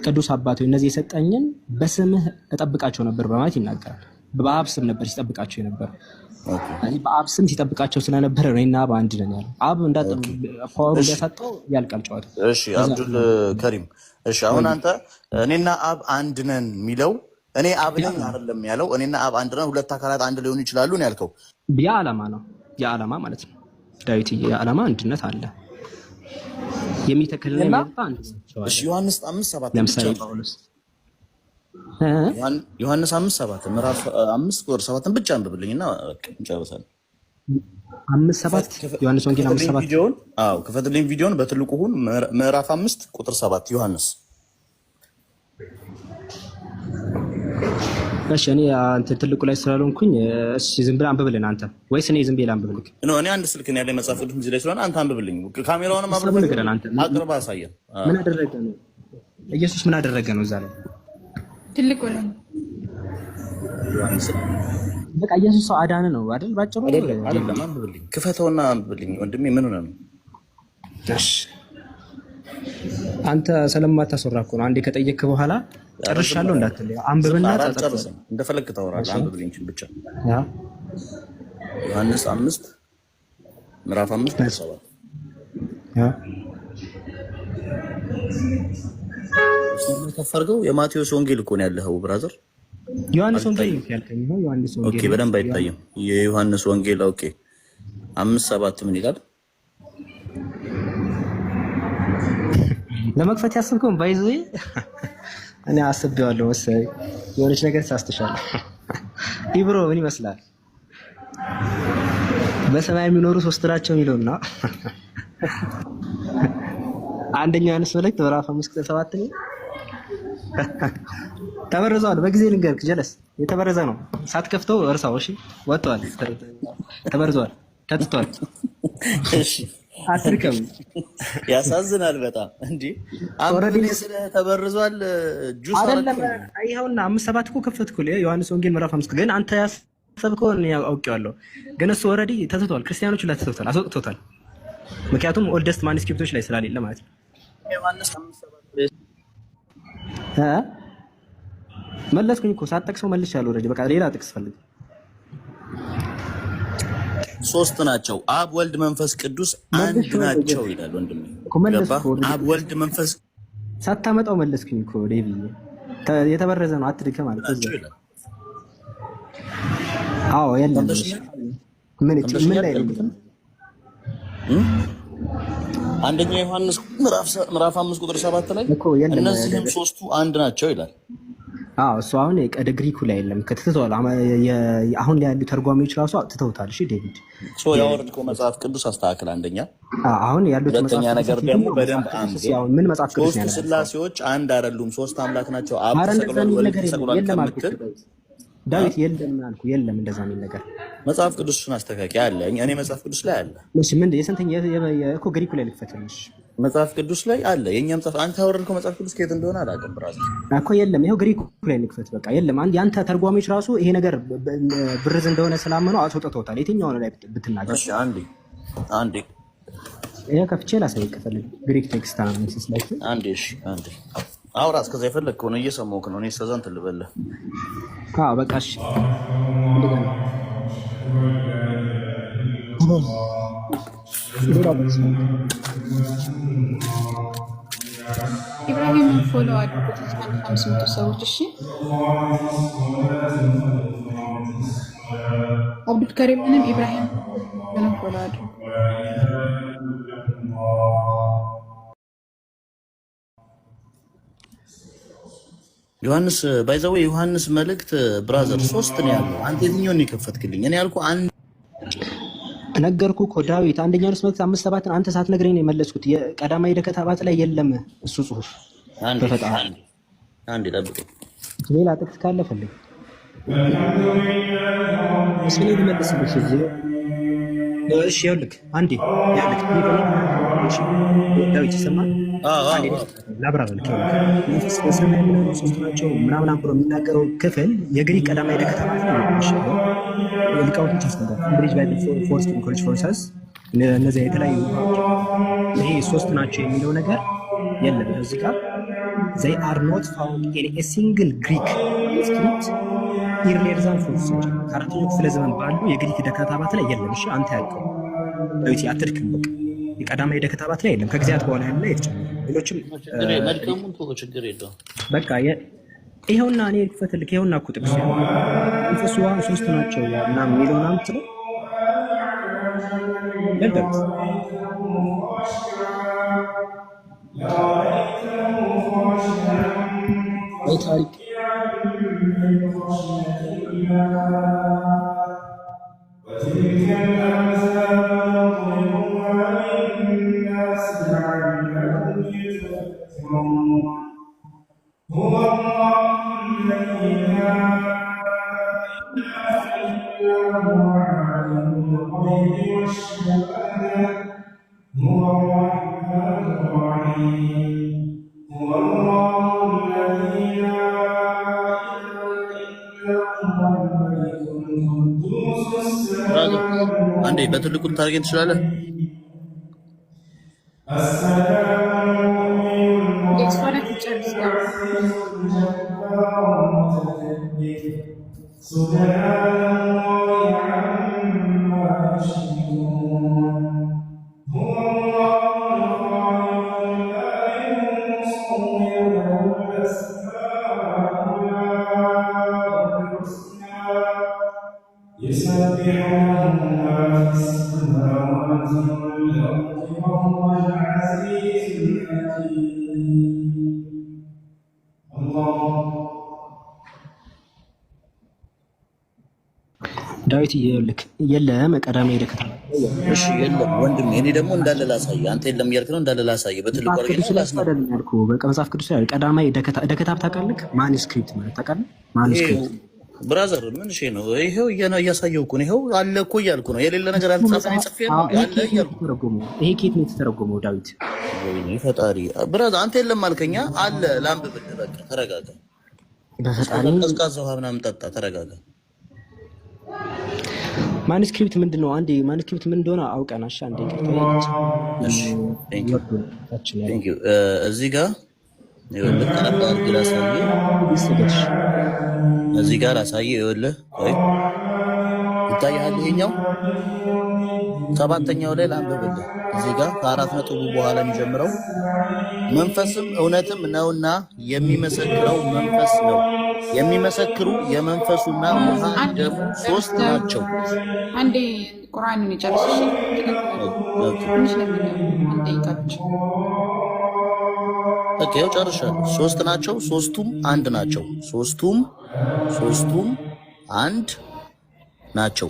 ቅዱስ አባቴ እነዚህ የሰጠኝን በስምህ እጠብቃቸው ነበር በማለት ይናገራል። በአብ ስም ነበር ሲጠብቃቸው የነበረው። በአብ ስም ሲጠብቃቸው ስለነበረ ነው እኔና አብ አንድ ነን ያለው። አብ እንዳጠብ ፓወሩ እንዲያሳጣው ያልቃል ጨዋታ። እሺ አብዱል ከሪም፣ እሺ አሁን አንተ እኔና አብ አንድ ነን የሚለው እኔ አብ ነኝ አይደለም ያለው። እኔና አብ አንድ ነን፣ ሁለት አካላት አንድ ሊሆኑ ይችላሉ ነው ያልከው። የዓላማ ነው የዓላማ ማለት ነው ዳዊት። የዓላማ አንድነት አለ የሚተክልና የሚያጠጣ አንድ ነው። እሺ ዮሐንስ 5:7 ለምሳሌ ጳውሎስ ዮሐንስ 5:7 ምዕራፍ 5 ቁጥር 7 ብቻ አንብብልኝና እንጨርሳለን። 5:7 ዮሐንስ ወንጌል 5:7 ቪዲዮን ክፈትልኝ። ቪዲዮን በትልቁ ሁን። ምዕራፍ 5 ቁጥር 7 ዮሐንስ። እሺ እኔ አንተ ትልቁ ላይ ስላልሆንኩኝ እሺ ዝም ብለህ አንብብልን አንተ፣ ወይስ እኔ ዝም ብለህ አንብብልኝ? እኔ አንድ ስልክ ነው ያለኝ መጽሐፍ ቅዱስ እዚህ ላይ ስለሆነ አንተ አንብብልኝ። ካሜራውንም አቅርባ አሳየን። ምን አደረገ ነው ኢየሱስ? ምን አደረገ ነው እዛ ላይ ትልቁ ላይ በቃ ኢየሱስ ሰው አዳነ ነው አይደል? ባጭሩ አይደለም። አንብብልኝ፣ ክፈተውና አንብብልኝ ወንድሜ። ምን ሆነ ነው? እሺ አንተ ስለማታስወራ እኮ ነው። አንዴ ከጠየቅክ በኋላ ጨርሻለሁ እንዳትል አንብብና ጨርስ። እንደፈለክ ታወራለህ። አንብብልኝ ብቻ። ዮሐንስ 5 ምዕራፍ 5 ቁጥር 7 ተፈርገው የማቴዎስ ወንጌል እኮ ነው ያለው ብራዘር። ዮሐንስ ወንጌል ያልከኝ ነው። ዮሐንስ ወንጌል ኦኬ፣ በደንብ አይታየም። የዮሐንስ ወንጌል ኦኬ 5:7 ምን ይላል? ለመክፈት ያስብከው ባይዞ እኔ አስቤዋለሁ መሰለኝ። የሆነች ነገር ሳስተሻለሁ። ኢብሮ ምን ይመስላል? በሰማይ የሚኖሩ ሶስት ናቸው የሚለውና አንደኛ ዮሐንስ መልእክት ምዕራፍ 5:7 ነው። ተበረዘዋል። በጊዜ ልንገርክ ጀለስ የተበረዘ ነው። ሳትከፍተው እርሳው። እሺ ወጥቷል። ተበረዘዋል። ተጥቷል። እሺ አትርከም። ያሳዝናል በጣም እንዴ። አሁን ስለ ተበርዟል ጁስ አይደለም። አይኸውና 5:7 እኮ ከፈትኩልህ ዮሐንስ ወንጌል ምዕራፍ 5 ግን አንተ ያሰብከው እኔ አውቄዋለሁ። ግን እሱ ኦልሬዲ ተትቷል። ክርስቲያኖቹ ላይ ተትቷል፣ አስወጥቶታል። ምክንያቱም ኦልደስት ማኑስክሪፕቶች ላይ ስላሌለ ማለት ነው። ዮሐንስ 5:7 መለስኩኝ እኮ ሳትጠቅሰው መልሻለሁ። ኦልሬዲ በቃ ሌላ ጥቅስ ፈልግ። ሶስት ናቸው። አብ ወልድ መንፈስ ቅዱስ አንድ ናቸው ይላል ወንድሜ። አብ ወልድ መንፈስ ሳታመጣው መለስክኝ እኮ ዴቪ የተበረዘ ነው አትድከም ማለት ነው። አዎ የለም ምን ላይ አንደኛ ዮሐንስ ምዕራፍ 5 ቁጥር 7 ላይ እነዚህም ሶስቱ አንድ ናቸው ይላል። አዎ እሱ አሁን ግሪኩ ላይ የለም ከተተዋል። አሁን ላይ ያሉ ተርጓሚዎች ራሱ ትተውታል። እሺ ዴቪድ ያወረድከው መጽሐፍ ቅዱስ አስተካክል። አንደኛ አሁን ያሉት ሁለተኛ ነገር ደግሞ በደንብ አንድ ምን መጽሐፍ ቅዱስ ነው? ሶስት ስላሴዎች አንድ አይደሉም፣ ሶስት አምላክ ናቸው። አብ ተሰቅሏል፣ ወልድ ተሰቅሏል ከምትል ዳዊት የለም አልኩ። የለም እንደዛ የሚል ነገር መጽሐፍ ቅዱስን አስተካኪ አለ። እኔ መጽሐፍ ቅዱስ ላይ አለ። እሺ ምን የስንተኛ እኮ ግሪኩ ላይ ልክፈትልሽ መጽሐፍ ቅዱስ ላይ አለ። የኛም መጽሐፍ አንተ ያወረድከው መጽሐፍ ቅዱስ ከየት እንደሆነ አላውቅም። ብራዝ እኮ የለም፣ ይሄው ግሪኩ ላይ ልክፈት። በቃ የለም። ያንተ ተርጓሚዎች ራሱ ይሄ ነገር ብርዝ እንደሆነ ስላመኑ አስወጥተውታል። የትኛው ላይ ብትናገር? እሺ አንዴ ይሄ ከፍቼ ላሳይ ከፈለግ ግሪክ ቴክስት አናሊሲስ ላይ አንዴ። እሺ አንዴ አውራ። እስከዛ የፈለግከው ነው እየሰማሁህ ነው። እኔ እስከዛ እንትን ልበልህ። አዎ በቃ እሺ። እንደገና ኢብራሂም ፎሎ አድርጉት 500 ሰዎች። እሺ አብዱል ከሪምንም ኢብራሂም ምንም ፎሎ አድርጉ። ዮሐንስ ባይዘው ዮሐንስ መልእክት ብራዘር 3 ነው ያለው። አንተ የትኛውን ነው የከፈትክልኝ? እኔ ያልኩህ አንድ ነገርኩህ እኮ ዳዊት። አንደኛ ዮሐንስ መልእክት 5:7 አንተ ሳትነግረኝ ነው የመለስኩት። የቀዳማዊ ደከታባት ላይ የለም እሱ ጽሁፍ። አንዴ ጠብቅ። ሌላ ጥቅስ ካለ ፈልግ። እሺ ነው ልመልስልሽ እዚህ። እሺ ይኸውልህ አንዴ ዳዊት ይሰማል? አንዴ ላብራራልህ። መንፈስ በሰማይ የሚኖሩ ሶስት ናቸው ምናምን ብሎ የሚናገረው ክፍል የግሪክ ቀዳማዊ ደከታባት ነው። እሺ ሊቃውንቶች አስተምረው ብሪጅ ባይ ፎርስ ኢንኮሬጅ ፎርሰስ እነዚህ የተለያዩ ይሄ ሶስት ናቸው የሚለው ነገር የለም እዚህ ጋር። they are not found in a single Greek script earlier than 4th century ከአራተኛው ክፍለ ዘመን ባሉ የግሪክ ደከታባት ላይ የለም። እሺ አንተ ያልከው ዳዊት አትድክም። በቃ የቀዳማዊ ደከታባት ላይ የለም። ከጊዜያት በኋላ ያለ የተጨመረ ሌሎችም መልከሙን ተወው፣ ችግር የለውም። በቃ ይሄውና እኔ ልክፈትልክ። ይሄውና እኮ ጥቅስ ያለው መንፈሱ ሶስት ናቸው ምናምን የሚለውን አምጥተው ለደት ታሪክ አንዴ በትልቁ ታርጌት ትችላለህ። ዳዊት ይልክ የለም ቀዳማዊ ደከታባት። እሺ የለም ወንድሜ፣ እኔ ደግሞ እንዳለ ላሳይ። አንተ የለም እያልክ ነው፣ እንዳለ ላሳይ። በትልቁ አድርገህ ያልኩህ በቃ መጽሐፍ ቅዱስ ላይ ቀዳማዊ ደከታብ ታውቃለህ? ማኑስክሪፕት ማለት ታውቃለህ? ማኑስክሪፕት ብራዘር ምን እሺ ነው? ይሄው እያሳየው እኮ ነው። ይሄው አለ እኮ እያልኩ ነው። የሌለ ነገር አልተጻፈም፣ ጽፌ ነው አለ እያልኩ። ይሄ ኬት ነው የተተረጎመው ዳዊት? ወይኔ ፈጣሪ ብራዘር፣ አንተ የለም አልከኛ። አለ ላንብብልህ። በቃ ተረጋጋ። በፈጣሪ ቀዝቃዛ ውሃ ምናምን ጠጣ። ተረጋጋ። ማኑስክሪፕት ምንድነው? አንዴ ማኑስክሪፕት ምን እንደሆነ አውቀናሽ። አንዴ እዚህ ጋር ይኸውልህ ቀረብ አድርጌ ላሳየህ። እዚህ ጋር አሳየህ። ይኸውልህ ይታይሃል። ይሄኛው ሰባተኛው ላይ ላንብብልህ። እዚህ ጋር ከአራት ነጥቡ በኋላ የሚጀምረው መንፈስም እውነትም ነውና የሚመሰክረው መንፈስ ነው። የሚመሰክሩ የመንፈሱና ውሃ ደሙ ሶስት ናቸው። አንዴ ቁርአንን የጨርስ ትንሽ ለምንጠይቃች ኦኬ፣ ጨርሻለሁ። ሶስት ናቸው፣ ሶስቱም አንድ ናቸው። ሶስቱም አንድ ናቸው።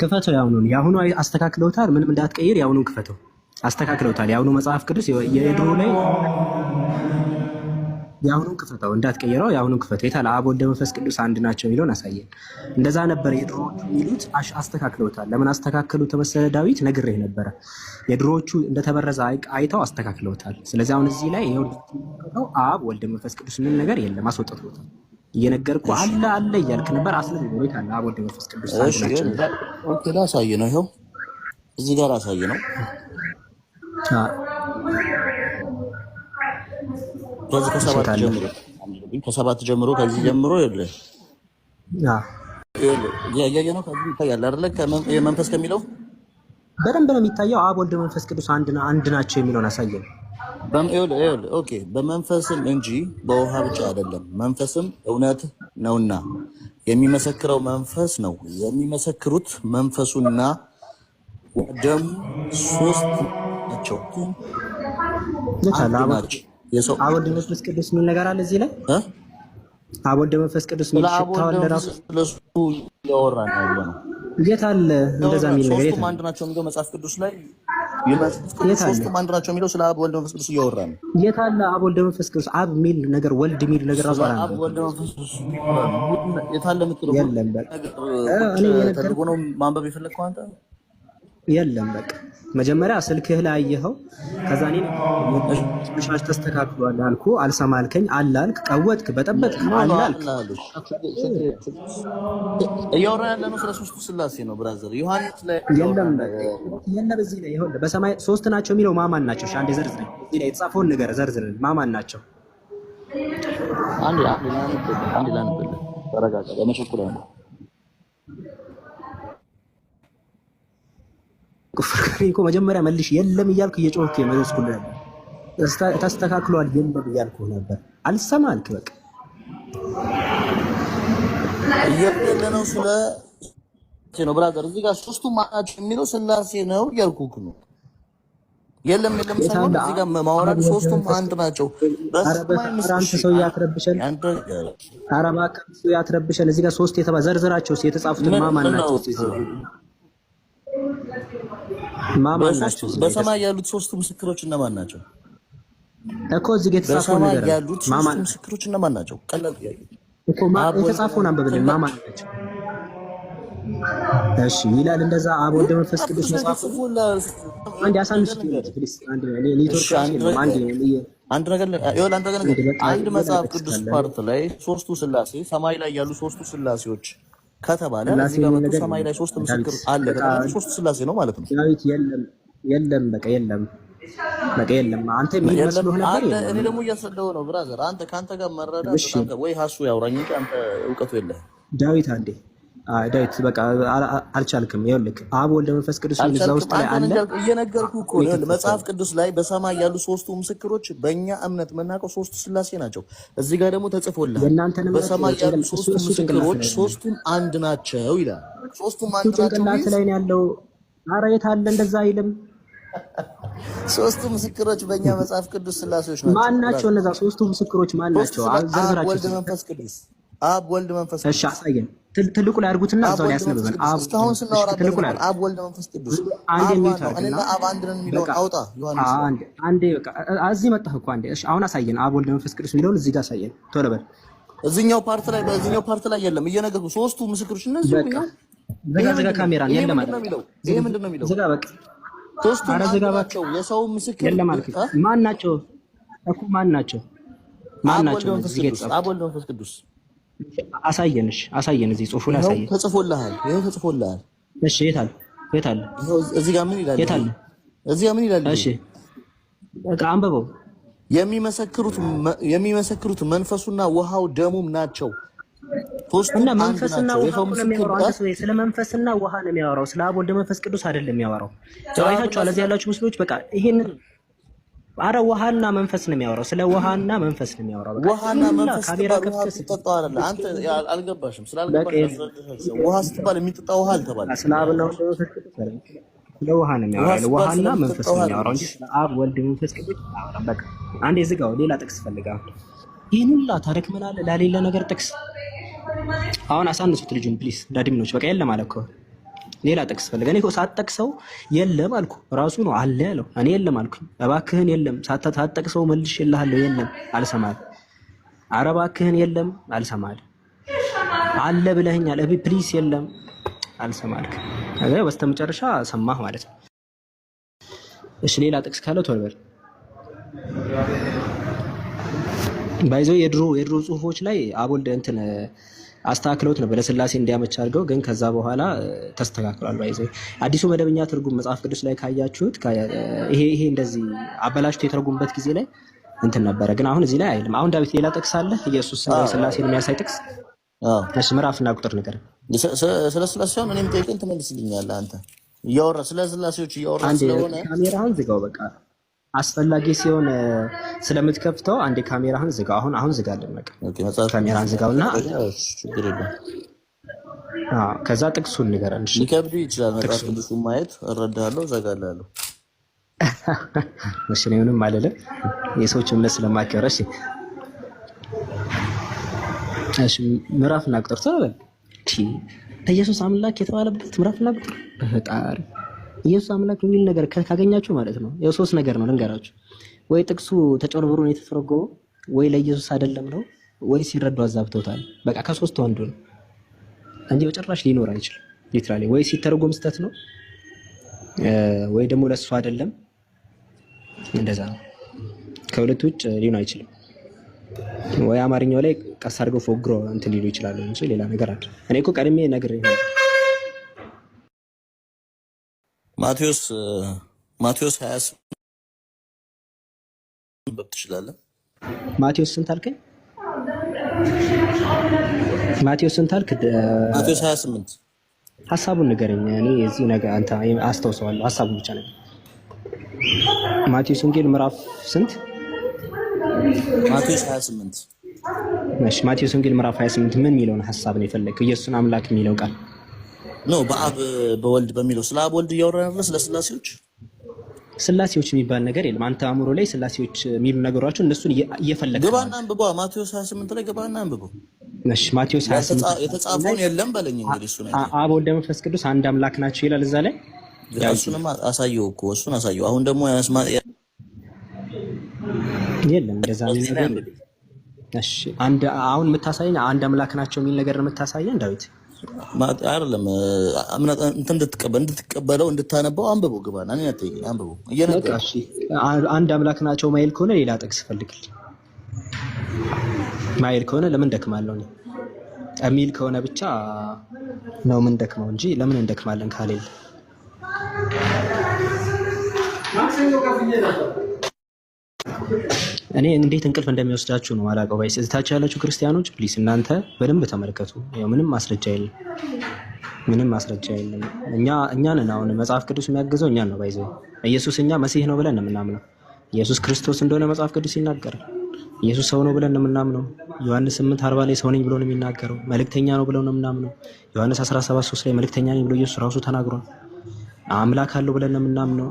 ክፈተው። ያሁኑ አስተካክለውታል። ምንም እንዳትቀይር ያሁኑን ክፈተው። አስተካክለውታል። ያሁኑ መጽሐፍ ቅዱስ የድሮ ላይ ያሁኑን ክፈተው፣ እንዳትቀይረው። ያሁኑን ክፈተው። የታለ አብ ወልድ መንፈስ ቅዱስ አንድ ናቸው የሚለውን አሳየን። እንደዛ ነበር የድሮዎቹ የሚሉት። አስተካክለውታል። ለምን አስተካከሉ ተመሰለ? ዳዊት ነግሬህ ነበረ። የድሮዎቹ እንደተበረዘ አይተው አስተካክለውታል። ስለዚህ አሁን እዚህ ላይ ይኸው አብ ወልድ መንፈስ ቅዱስ ምን ነገር የለም፣ አስወጥተውታል። እየነገርኩ አለ እያልክ ነበር። አስለም ነው ይታለ አብ ወልድ መንፈስ ቅዱስ አንድ ናቸው። ኦኬ፣ ላሳይ ነው። ይኸው እዚህ ጋር ላሳይ ነው። ከዚህ ከሰባት ጀምሮ ከዚህ ጀምሮ ይኸውልህ ያያየ ነው። ከዚህ ይታያል አይደለ? መንፈስ ከሚለው በደንብ ነው የሚታየው። አብ ወልድ መንፈስ ቅዱስ አንድ ናቸው የሚለውን አሳየን። ኦኬ፣ በመንፈስም እንጂ በውሃ ብቻ አይደለም። መንፈስም እውነት ነውና የሚመሰክረው መንፈስ ነው። የሚመሰክሩት መንፈሱና ደሙ ሶስት ናቸው። አብ ወልድ መንፈስ ቅዱስ ምን ነገር አለ እዚህ ላይ? አብ ወልድ መንፈስ ቅዱስ ምን ሽታው ለራሱ ስለሱ ያወራን ነው። የት አለ እንደዛ የሚል ነገር? ሶስቱም አንድ ናቸው የሚለው መጽሐፍ ቅዱስ ላይ ሶስቱም አንድ ናቸው የሚለው ስለ አብ ወልድ መንፈስ ቅዱስ እያወራን ነው። የት አለ አብ ወልድ መንፈስ ቅዱስ? አብ የሚል ነገር ወልድ የሚል ነገር ራሱ አለ። አብ ወልድ መንፈስ ቅዱስ የት አለ የምትለው? የለም በቃ እኔ የነገርኩህ ነው። ማንበብ የፈለግከው አንተ የለም በቃ መጀመሪያ ስልክህ ላይ አየኸው። ከዛ እኔ ሻሽ ተስተካክሏል አልኩ፣ አልሰማ አልከኝ፣ አለ አልክ፣ ቀወጥክ፣ በጠበጥክ፣ አለ አልክ። እያወራን ያለ ነው ስለ ሶስቱ ስላሴ ነው ብራዘር። ዮሐንስ ላይ የለም እዚህ ላይ ይኸውልህ፣ በሰማይ ሶስት ናቸው የሚለው ማማን ናቸው? እሺ አንዴ ዘርዝረኝ፣ እዚህ ላይ የተጻፈውን ነገር ዘርዝረን ማማን ናቸው? አንዴ ላንብብልህ፣ ተረጋጋ፣ በመሸኩላ ነው እኮ መጀመሪያ መልሽ የለም እያልኩ እየጮህክ የመለስኩልህ ተስተካክሏል የለም እያልኩ ነበር። አልሰማ አልክ። በቃ እየለ ነው ስለ ነው ብራዘር። እዚህ ጋር ሶስቱ ማናቸው የሚለው ስላሴ ነው እያልኩህ ነው። የለም ሳይሆን እዚህ ጋር ማውራት ሶስቱም አንድ ናቸው። አንተ ሰው ያትረብሸን፣ ኧረ እባክህ ሰው ያትረብሸን። እዚህ ጋር ሶስት ዘርዝራቸው የተጻፉትን ማማን ናቸው? በሰማይ ያሉት ሶስቱ ምስክሮች እነማን ናቸው? እኮ እዚህ ጋር የተጻፈው ነገር ያሉት ሶስቱ ምስክሮች እነማን ናቸው? ቀላል ጥያቄ እኮ የተጻፈውን አንብብልን። ማማን ናቸው? እሺ ይላል እንደዛ አብ ወልድ መንፈስ ቅዱስ መጽሐፍ አንድ ያሳንስ ፕሊስ አንድ አንድ መጽሐፍ ቅዱስ ፓርት ላይ ሶስቱ ስላሴ ሰማይ ላይ ያሉ ሶስቱ ስላሴዎች ከተባለ እዚህ ጋር መጥቶ ሰማይ ላይ ሶስት ምስክር አለ ከተባለ ሶስቱ ስላሴ ነው ማለት ነው። የለም በቃ የለም። አንተ ምን መስሎህ ነበር? እኔ ደግሞ እያስረዳሁ ነው ብራዘር። አንተ ካንተ ጋር መረዳት ወይ ሀሱ ያውራኝ እንጂ አንተ እውቀቱ የለህም። ዳዊት አንዴ ዳዊት በቃ አልቻልክም። ይኸውልህ አብ ወልድ መንፈስ ቅዱስ እዛ ውስጥ ላይ አለ። እየነገርኩህ እኮ መጽሐፍ ቅዱስ ላይ በሰማይ ያሉ ሶስቱ ምስክሮች በእኛ እምነት የምናውቀው ሶስቱ ስላሴ ናቸው። እዚህ ጋር ደግሞ ተጽፎልሃል በሰማይ ያሉ ሶስቱ ምስክሮች ሶስቱም አንድ ናቸው ይላል። ሶስቱም አንድ ናቸው ጭንቅላት ላይ ነው ያለው። ኧረ የት አለ እንደዛ አይልም። ሶስቱ ምስክሮች በእኛ መጽሐፍ ቅዱስ ስላሴዎች ናቸው። ማን ናቸው እነዛ ሶስቱ ምስክሮች? ማን ናቸው? አብ ወልድ መንፈስ ቅዱስ። አብ ወልድ መንፈስ ቅዱስ። እሺ አሳየን። ትልቁ ላይ አድርጉትና እዛው ላይ ያስነበበን። እስካሁን ስናወራበት አብ ወልድ መንፈስ ቅዱስ አንዴ ሚውት እኔና አብ አንድ ነን የሚለውን አውጣ ዮሐንስ። አንዴ በቃ እዚህ መጣህ እኮ አንዴ። እሺ አሁን አሳየን። አብ ወልድ መንፈስ ቅዱስ የሚለውን እዚህ ጋር አሳየን። ቶሎ በል። እዚህኛው ፓርት ላይ የለም። እየነገርኩህ ሶስቱ ምስክሮች እነዚህ ነው። ዘጋ ካሜራ የለም ማለት ነው። ይሄ ምንድነው የሚለው? ዘጋ በቃ ሶስቱ ናቸው። የሰው ምስክር የለም ማለት ማን ናቸው እኮ? ማን ናቸው? አብ ወልድ መንፈስ ቅዱስ። አሳየንሽ፣ አሳየን። እዚህ ጽሑፉ ላይ አሳየን። ተጽፎልሃል። ይሄ ተጽፎልሃል። እሺ የት አለ? የት አለ? እዚህ ጋር ምን ይላል? የት አለ? እዚህ ጋር ምን ይላል? እሺ በቃ አንበበው። የሚመሰክሩት መንፈሱና ውሃው ደሙም ናቸው። እና መንፈስና ውሃ ነው የሚያወራው። አንተ ሰው ስለ መንፈስና ውሃ ነው የሚያወራው፣ ስለ አብ ወልድ መንፈስ ቅዱስ አይደለም የሚያወራው። አይታችኋል። እዚህ ያላችሁ ምስሎች በቃ ይሄን አረ ውሃና መንፈስ ነው የሚያወራው፣ ስለ ውሃና መንፈስ ነው የሚያወራው። በቃ ውሃና መንፈስ ካሜራ ከፍተህ ስትጠጣው አይደለ? አንተ አልገባሽም። ስላልገባሽ ውሃ ስትባል የሚጠጣ ውሃ አልተባለም። ስለ አብና ወልድ መንፈስ ቅዱስ አይደለም፣ ስለ ውሃ ነው የሚያወራው። ውሃና መንፈስ ነው የሚያወራው እንጂ ስለ አብ ወልድ መንፈስ ቅዱስ አያወራም። በቃ አንዴ ዝጋው። ሌላ ጥቅስ ፈልጋለሁ። ይሄን ሁላ ታሪክ ምን አለ ለሌላ ነገር ጥቅስ። አሁን አሳንሱት ልጁን ፕሊስ ዳድሚኖች። በቃ የለም አለ እኮ ሌላ ጥቅስ ፈልገህ። እኔ እኮ ሳትጠቅሰው የለም አልኩ። ራሱ ነው አለ ያለው። እኔ የለም አልኩኝ። እባክህን የለም ሳትጠቅሰው መልሼልሃለሁ። የለም አልሰማህም። ኧረ እባክህን የለም አልሰማህም። አለ ብለኸኛል። ፕሊስ የለም አልሰማህም። ከዛ በስተመጨረሻ ሰማህ ማለት ነው። እሺ ሌላ ጥቅስ ካለው ቶሎ በል። ባይዘው የድሮ ጽሁፎች ላይ አብ ወልድ እንትን አስተካክለውት ነበር ለስላሴ እንዲያመች አድርገው፣ ግን ከዛ በኋላ ተስተካክሏል። ባይዘው አዲሱ መደበኛ ትርጉም መጽሐፍ ቅዱስ ላይ ካያችሁት ይሄ እንደዚህ አበላሽቶ የተረጉምበት ጊዜ ላይ እንትን ነበረ፣ ግን አሁን እዚህ ላይ አይልም። አሁን ዳዊት ሌላ ጥቅስ አለ ኢየሱስ ስላሴን የሚያሳይ ጥቅስ? እሺ ምዕራፍና ቁጥር ነገር ስለ ስላሴውን እኔም ጠይቀኝ ትመልስልኛለህ። አንተ እያወራ ስለ ስላሴዎች እያወራ ስለሆነ ካሜራህን ዝጋው በቃ። አስፈላጊ ሲሆን ስለምትከፍተው አንዴ ካሜራህን ዝጋው። አሁን ዝጋለን በቃ። ካሜራህን ዝጋውና ችግር የለም። ከዛ ጥቅሱን ንገረን። እሺ ሊከብድ ይችላል መጽሐፍ ቅዱሱን ማየት እረዳለሁ፣ ዘጋላለሁ። እሺ ነው ምንም አይደለም፣ የሰዎች እምነት ስለማከብር። እሺ እሺ ምዕራፍና ቁጥር ተበል። ኢየሱስ አምላክ የተባለበት ምዕራፍና ቁጥር በፈጣሪ ኢየሱስ አምላክ የሚል ነገር ካገኛችሁ ማለት ነው የሶስት ነገር ነው ልንገራችሁ። ወይ ጥቅሱ ተጨርብሮ ነው የተፈረገው፣ ወይ ለኢየሱስ አይደለም ነው፣ ወይ ሲረዱ አዛብተውታል። በቃ ከሶስቱ አንዱ ነው እንጂ በጭራሽ ሊኖር አይችልም። ሊትራሊ ወይ ሲተረጎም ስተት ነው፣ ወይ ደግሞ ለሱ አይደለም። እንደዛ ነው። ከሁለቱ ውጭ ሊሆን አይችልም። ወይ አማርኛው ላይ ቀስ አድርገው ፎግሮ እንትን ሊሉ ይችላሉ እንጂ ሌላ ነገር አለ። እኔ እኮ ቀድሜ ነግሬህ ነው። ማቴዎስ 28 ትችላለህ? ማቴዎስ ስንት አልከኝ? ማቴዎስ ስንት አልክ? ማቴዎስ 28 ሐሳቡን ንገረኝ። እኔ እዚህ ነገር አንተ አስታውሰዋለሁ። ሐሳቡን ብቻ ነገር ማቴዎስ ወንጌል ምዕራፍ ስንት? ማቴዎስ 28 እሺ ማቴዎስ ወንጌል ምዕራፍ 28 ምን የሚለውን ሐሳብ ነው የፈለግከው? ኢየሱስን አምላክ የሚለው ቃል ነው በአብ በወልድ በሚለው ስለ አብ ወልድ እያወራን ነው። ስለ ስላሴዎች የሚባል ነገር የለም። አንተ አእምሮ ላይ ስላሴዎች የሚሉ ነገሮች እነሱን እየፈለግህ ገባና አንብበው። ማቴዎስ 28 ላይ ገባና አንብበው። እሺ ማቴዎስ 28 የተጻፈውን የለም በለኝ እንግዲህ። እሱ ነው አብ ወልድ መንፈስ ቅዱስ አንድ አምላክ ናቸው ይላል እዛ ላይ። እሱንም አሳየው እኮ እሱን አሳየው። አሁን ደግሞ የለም እንደዛ ነገር። እሺ አሁን የምታሳየኝ አንድ አምላክ ናቸው የሚል ነገር ነው የምታሳየን ዳዊት? አይደለም እንድትቀበለው እንድታነበው አንብበው። ግባና እኔ አትይኝ አንብበው። እሺ አንድ አምላክ ናቸው ማይል ከሆነ ሌላ ጥቅስ ፈልግልኝ። ማይል ከሆነ ለምን ደክማለሁ ነው የሚል ከሆነ ብቻ ነው ምን ደክመው እንጂ ለምን እንደክማለን ካሌለ እኔ እንዴት እንቅልፍ እንደሚወስዳችሁ ነው አላውቀው። ባይስ እታች ያላችሁ ክርስቲያኖች ፕሊስ እናንተ በደንብ ተመልከቱ። ያው ምንም ማስረጃ የለም። እኛ ነን አሁን መጽሐፍ ቅዱስ የሚያግዘው እኛን ነው። ባይዘው ኢየሱስ እኛ መሲህ ነው ብለን ነው የምናምነው። ኢየሱስ ክርስቶስ እንደሆነ መጽሐፍ ቅዱስ ይናገራል። ኢየሱስ ሰው ነው ብለን ነው የምናምነው። ዮሐንስ 8:40 ላይ ሰው ነኝ ብሎ ነው የሚናገረው። መልእክተኛ ነው ብለው ነው የምናምነው። ዮሐንስ 17:3 ላይ መልእክተኛ ነኝ ብሎ ኢየሱስ ራሱ ተናግሯል። አምላክ አለው ብለን ነው የምናምነው።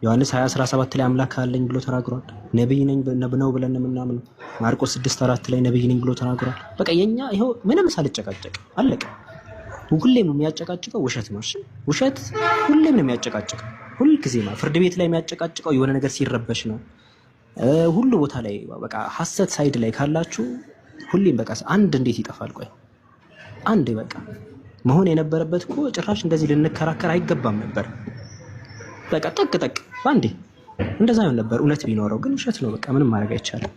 ዮሐንስ 20:17 ላይ አምላክ አለኝ ብሎ ተናግሯል። ነብይ ነኝ ነው ብለን ነው የምናምነው። ማርቆስ 6:4 ላይ ነብይ ነኝ ብሎ ተናግሯል። በቃ የኛ ይሄው ምንም ሳልጨቃጨቅ አለቀ። ሁሌም የሚያጨቃጭቀው ውሸት ነው። እሺ ውሸት ሁሌም ነው የሚያጨቃጭቀው። ሁሉ ጊዜ ነው ፍርድ ቤት ላይ የሚያጨቃጭቀው የሆነ ነገር ሲረበሽ ነው። ሁሉ ቦታ ላይ በቃ ሐሰት ሳይድ ላይ ካላችሁ ሁሌም በቃ አንድ እንዴት ይጠፋል? ቆይ አንድ በቃ መሆን የነበረበት እኮ ጭራሽ እንደዚህ ልንከራከር አይገባም ነበር። በቃ ጠቅ ባንዴ እንደዛ ይሆን ነበር እውነት ቢኖረው። ግን ውሸት ነው። በቃ ምንም ማድረግ አይቻልም።